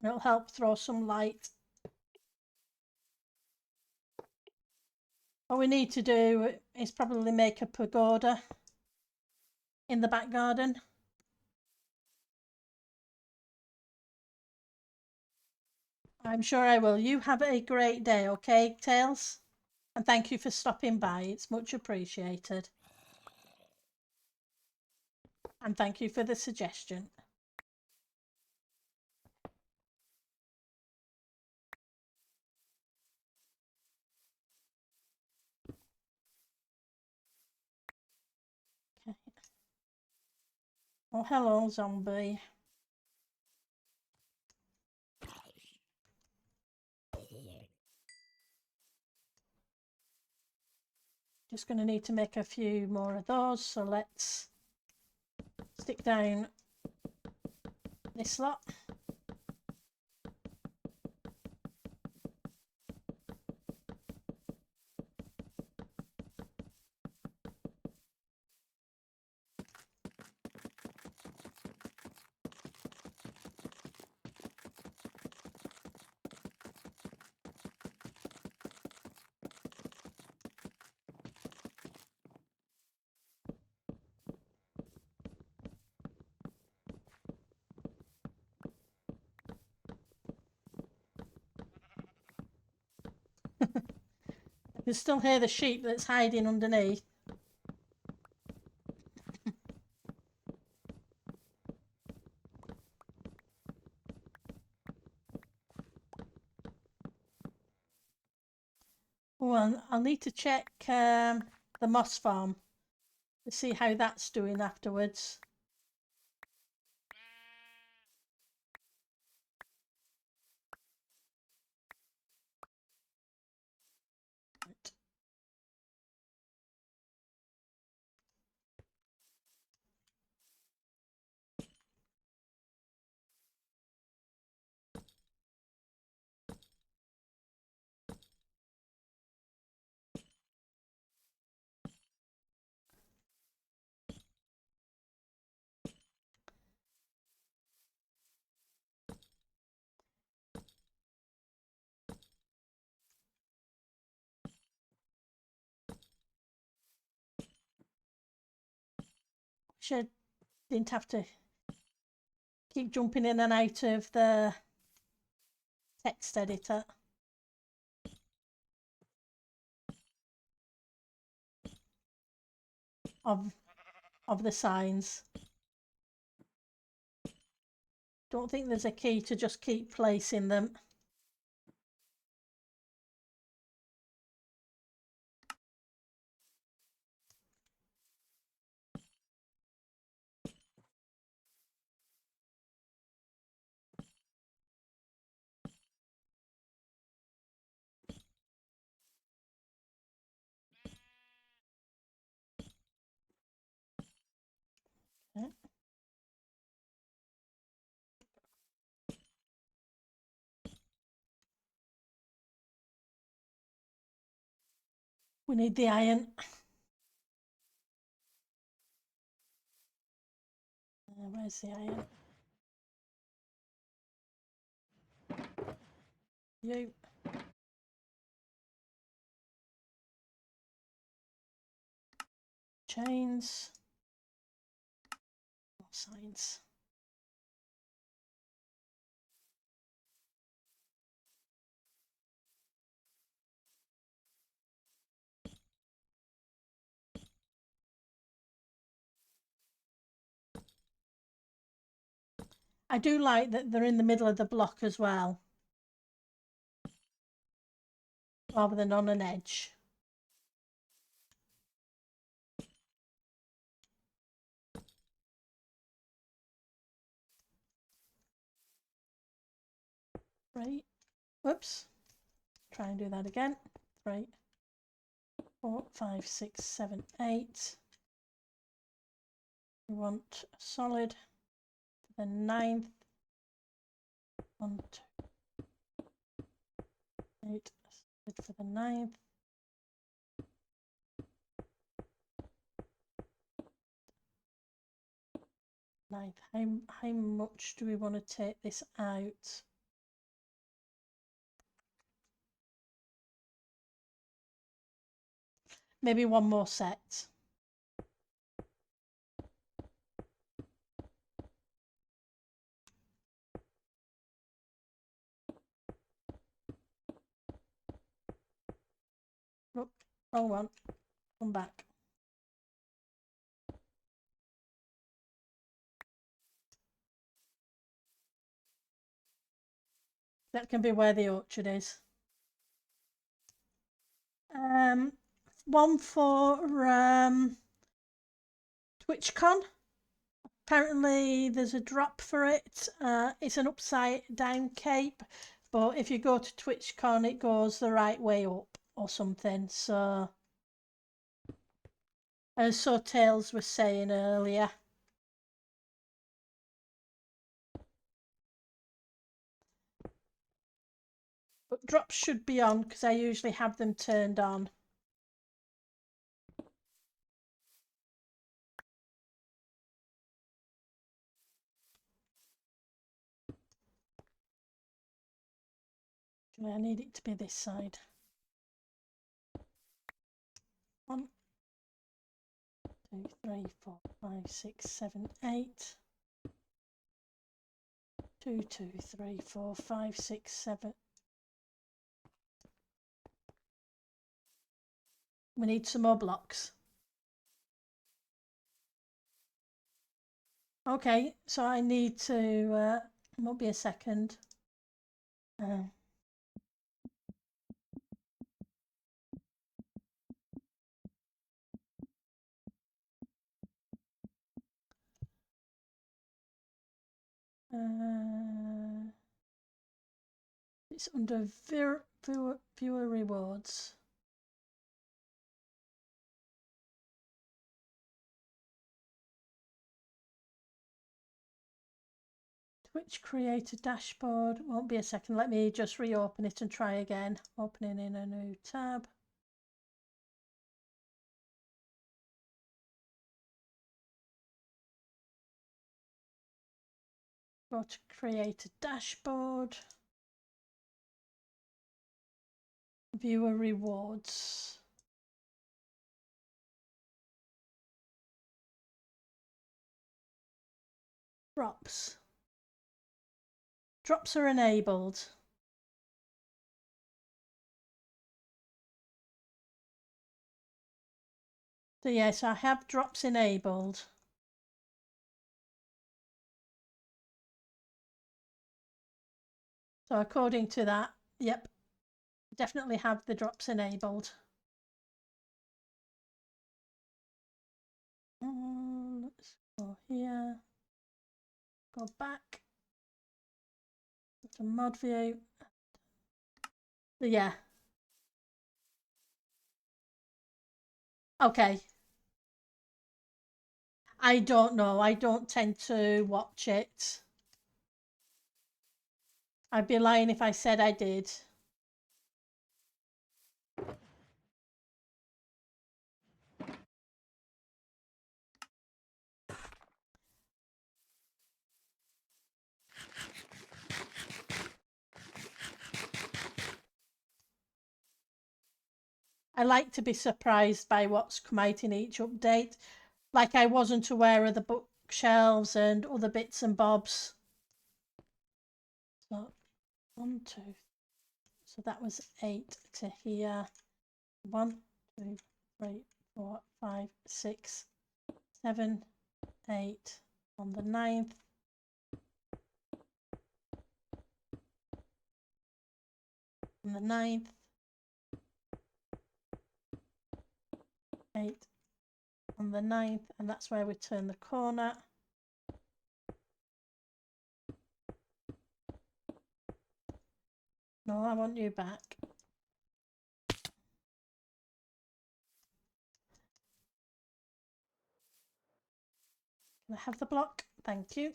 [SPEAKER 1] It'll help throw some light. What we need to do is probably make a pagoda in the back garden. I'm sure I will. You have a great day, okay, Tails? And thank you for stopping by. It's much appreciated. And thank you for the suggestion. Oh, hello, zombie. Just going to need to make a few more of those, so let's stick down this lot. You can still hear the sheep that's hiding underneath. Oh, and I'll need to check the moss farm to see how that's doing afterwards. Right. Should didn't have to keep jumping in and out of the text editor. Of the signs. Don't think there's a key to just keep placing them. Okay. We need the iron. Where's the iron? You. Chains. More signs. I do like that they're in the middle of the block as well, rather than on an edge. Right. Whoops. Try and do that again. 3, 4, 5, 6, 7, 8. We want a solid for the 9th. 1, 2, 8. Solid for the 9th. How much do we want to take this out? Maybe one more set. Oh, wrong one. Come back. That can be where the orchard is. One for TwitchCon. Apparently there's a drop for it. It's an upside down cape, but if you go to TwitchCon it goes the right way up or something. So as so Tails was saying earlier. But drops should be on because I usually have them turned on. I need it to be this side. 1, 2, 3, 4, 5, 6, 7, 8. 2, 2, 3, 4, 5, 6, 7. We need some more blocks. Okay, so I need to, won't be a second. It's under viewer rewards. Twitch creator dashboard. Won't be a second. Let me just reopen it and try again. Opening in a new tab. Go to create a dashboard. Viewer rewards. Drops. Drops are enabled. So yes, I have drops enabled. So according to that, yep, definitely have the drops enabled. Let's go here. Go back to mod view. So yeah. Okay. I don't know. I don't tend to watch it. I'd be lying if I said I did. I like to be surprised by what's come out in each update. Like I wasn't aware of the bookshelves and other bits and bobs. So 1, 2. So that was 8 to here. 1, 2, 3, 4, 5, 6, 7, 8 on the 9th. On the 9th. 8 on the 9th, and that's where we turn the corner. No, I want you back. Can I have the block? Thank you.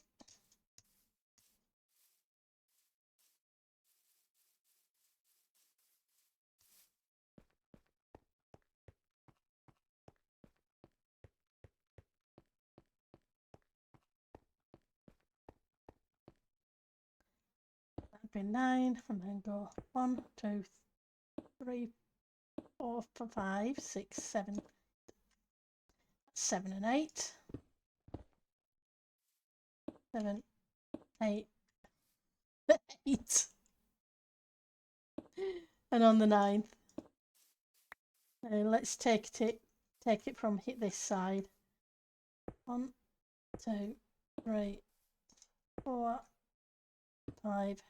[SPEAKER 1] That'd be 9, and then go 1, 2, 3, 4, 5, 6, 7. 7 and 8. 7, 8, 8. And on the 9th. Let's take it from this side. 1, 2, 3, 4, 5,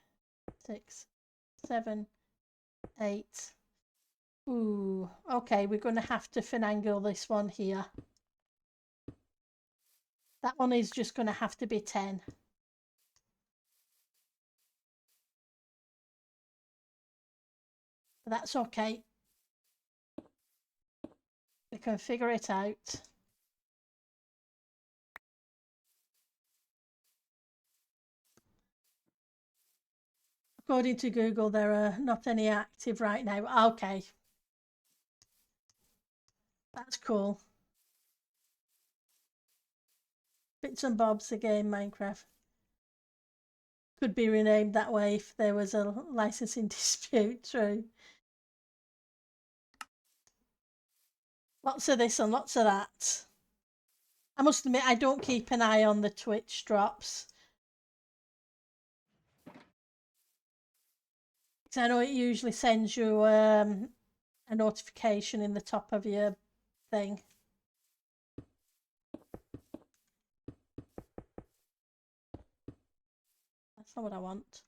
[SPEAKER 1] 6, 7, 8. Ooh, okay, we're going to have to finagle this one here. That one is just going to have to be 10. But that's okay. We can figure it out. According to Google, there are not any active right now. Okay. That's cool. Bits and bobs again, Minecraft. Could be renamed that way if there was a licensing dispute. True. Lots of this and lots of that. I must admit, I don't keep an eye on the Twitch drops. Because I know it usually sends you a notification in the top of your thing. That's not what I want.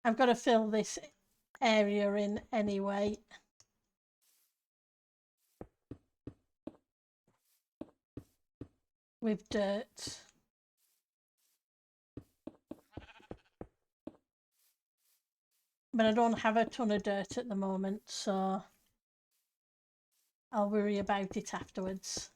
[SPEAKER 1] I've got to fill this area in anyway. With dirt. But I don't have a ton of dirt at the moment, so I'll worry about it afterwards.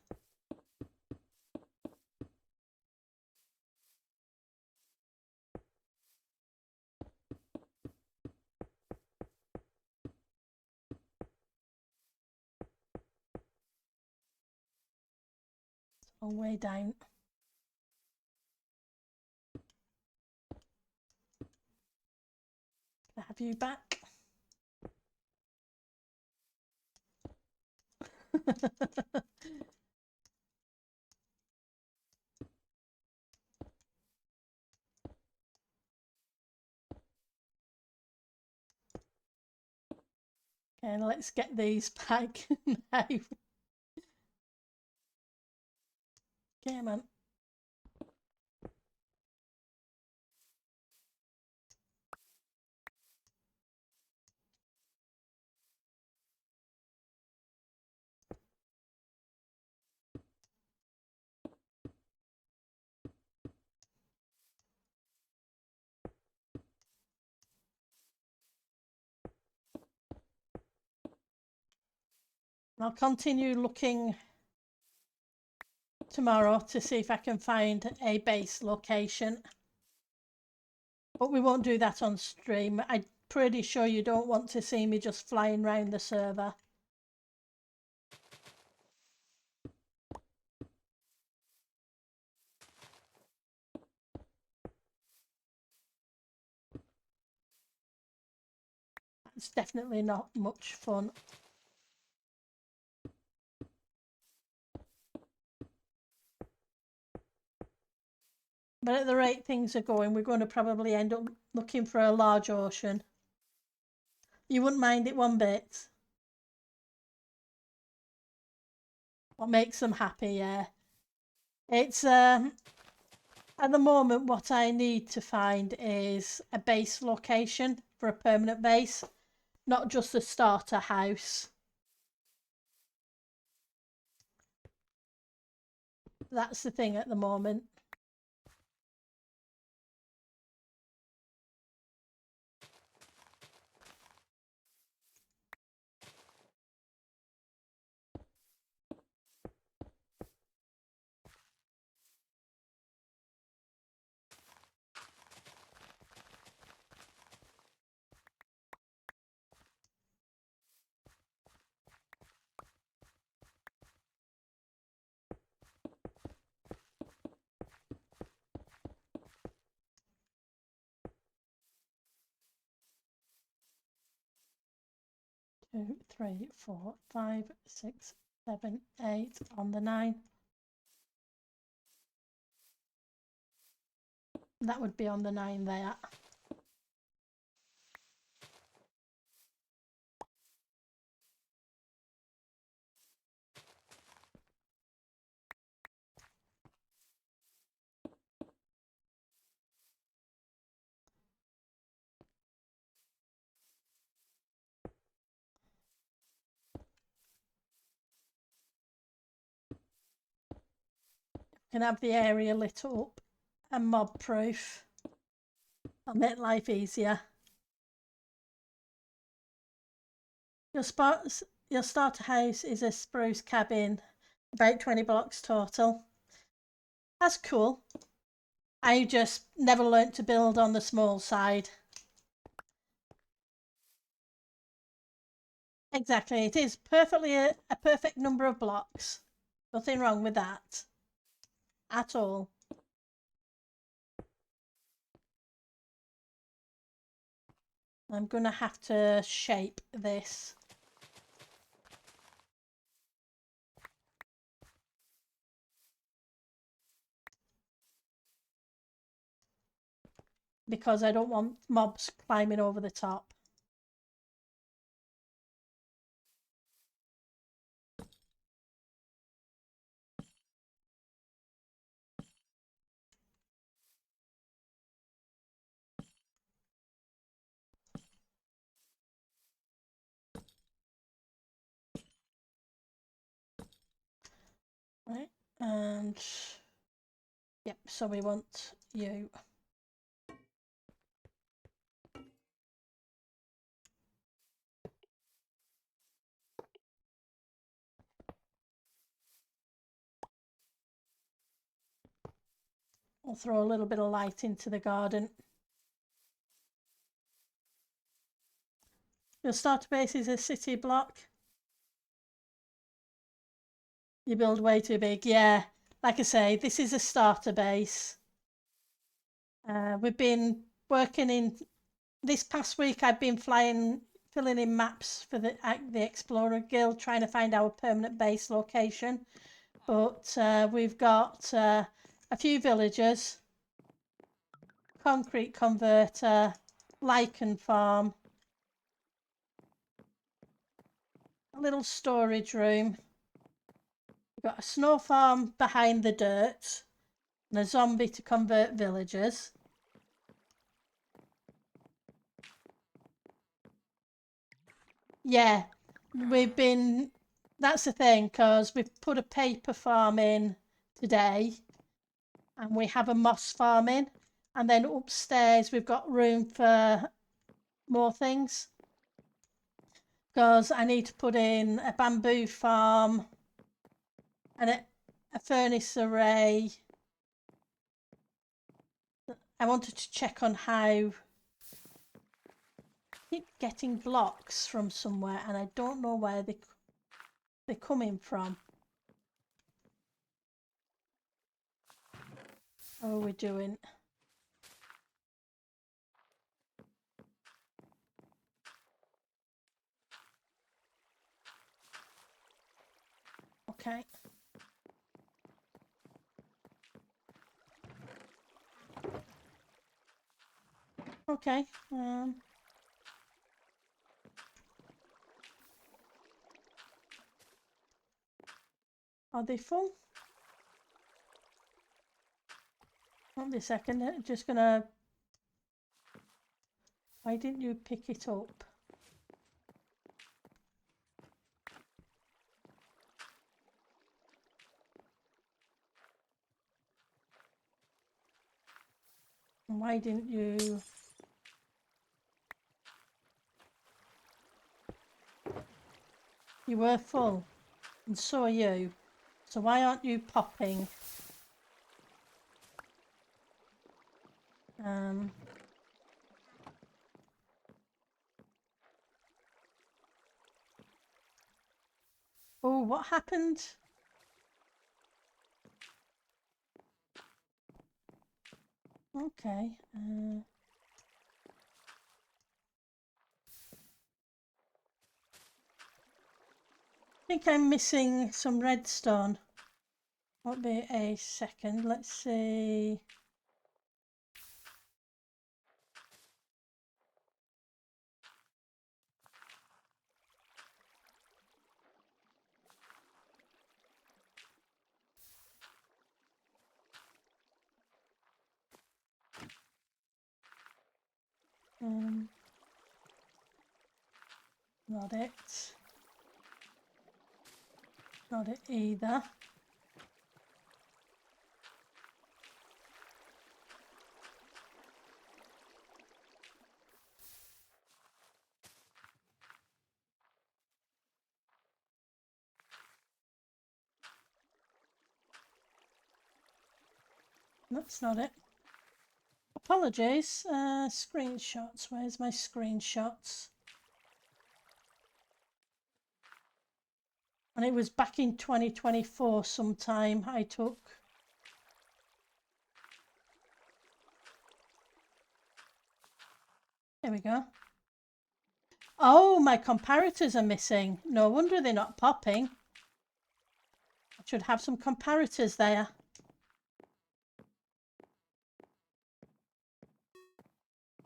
[SPEAKER 1] All the way down. Can I have you back? Okay, let's get these back now. Okay, man. I'll continue looking tomorrow to see if I can find a base location. But we won't do that on stream. I'm pretty sure you don't want to see me just flying around the server. It's definitely not much fun. But at the rate things are going, we're going to probably end up looking for a large ocean. You wouldn't mind it one bit. What makes them happy, yeah. It's at the moment what I need to find is a base location for a permanent base, not just a starter house. That's the thing at the moment. Two, three, 4, 5, 6, 7, 8 on the 9. That would be on the 9 there. can have the area lit up and mob proof. That'll make life easier. Your starter house is a spruce cabin, about 20 blocks total. That's cool. I just never learnt to build on the small side. Exactly, it is perfectly a perfect number of blocks. Nothing wrong with that at all. I'm gonna have to shape this. Because I don't want mobs climbing over the top. Right, and yep, so we want you. I'll throw a little bit of light into the garden. Your starter base is a city block. You build way too big. Yeah, like I say, this is a starter base. We've been working in this past week. I've been filling in maps for the Explorer Guild, trying to find our permanent base location. But we've got a few villagers, concrete converter, lichen farm, a little storage room. We've got a snow farm behind the dirt and a zombie to convert villagers. Yeah, that's the thing, because we've put a paper farm in today and we have a moss farm in, and then upstairs we've got room for more things, because I need to put in a bamboo farm and a furnace array. I wanted to check on how I keep getting blocks from somewhere and I don't know where they're coming from. How are we doing? Okay. Okay. Are they full? Wait a second. Just gonna. Why didn't you pick it up? Why didn't you? You were full, and so are you. So why aren't you popping? Oh, what happened? Okay. I think I'm missing some redstone. Won't be a second. Let's see. Not it. Not it either. that's not it. Apologies. Screenshots. Where's my screenshots? And it was back in 2024 sometime I took. There we go. Oh, my comparators are missing. No wonder they're not popping. I should have some comparators there.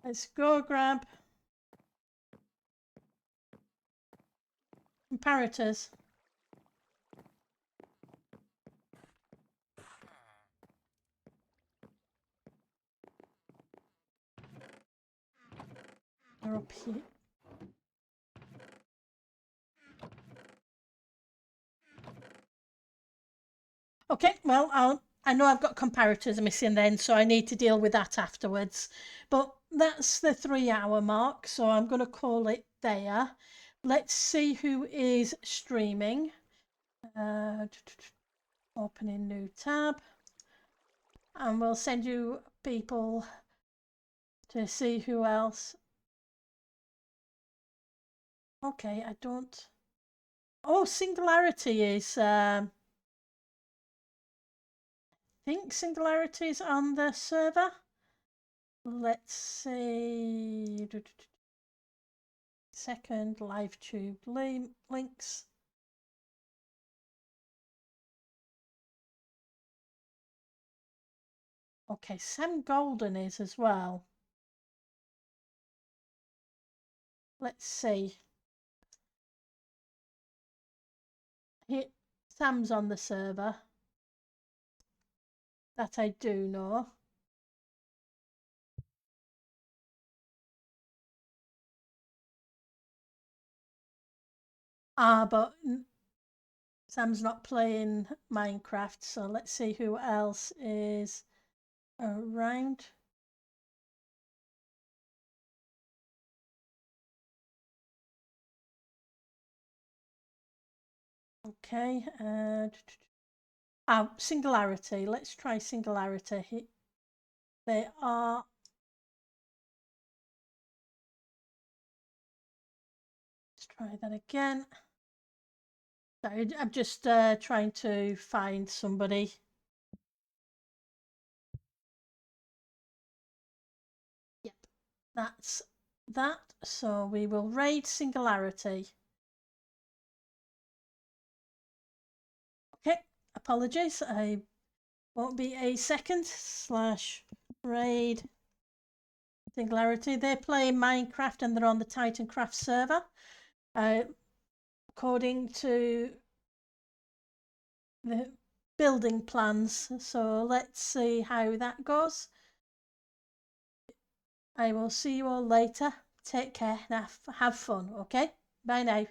[SPEAKER 1] Let's go grab comparators. They're up here. Okay, well, I know I've got comparators missing then, so I need to deal with that afterwards. But that's the 3 hour mark, so I'm going to call it there. Let's see who is streaming. Opening new tab. And we'll send you people to see who else. Okay, I don't. Oh, Singularity is. I think Singularity is on the server. Let's see. Second live tube links. Okay, Sam Golden is as well. Let's see. Sam's on the server. That I do know. But Sam's not playing Minecraft, so let's see who else is around. Okay. Singularity. Let's try Singularity. They are. Let's try that again. Sorry, I'm just trying to find somebody. Yep, that's that. So we will raid Singularity. Okay, apologies. I won't be a second / raid Singularity. They're playing Minecraft and they're on the Titancraft server. According to the building plans. So let's see how that goes. I will see you all later. Take care and have fun, okay? Bye now.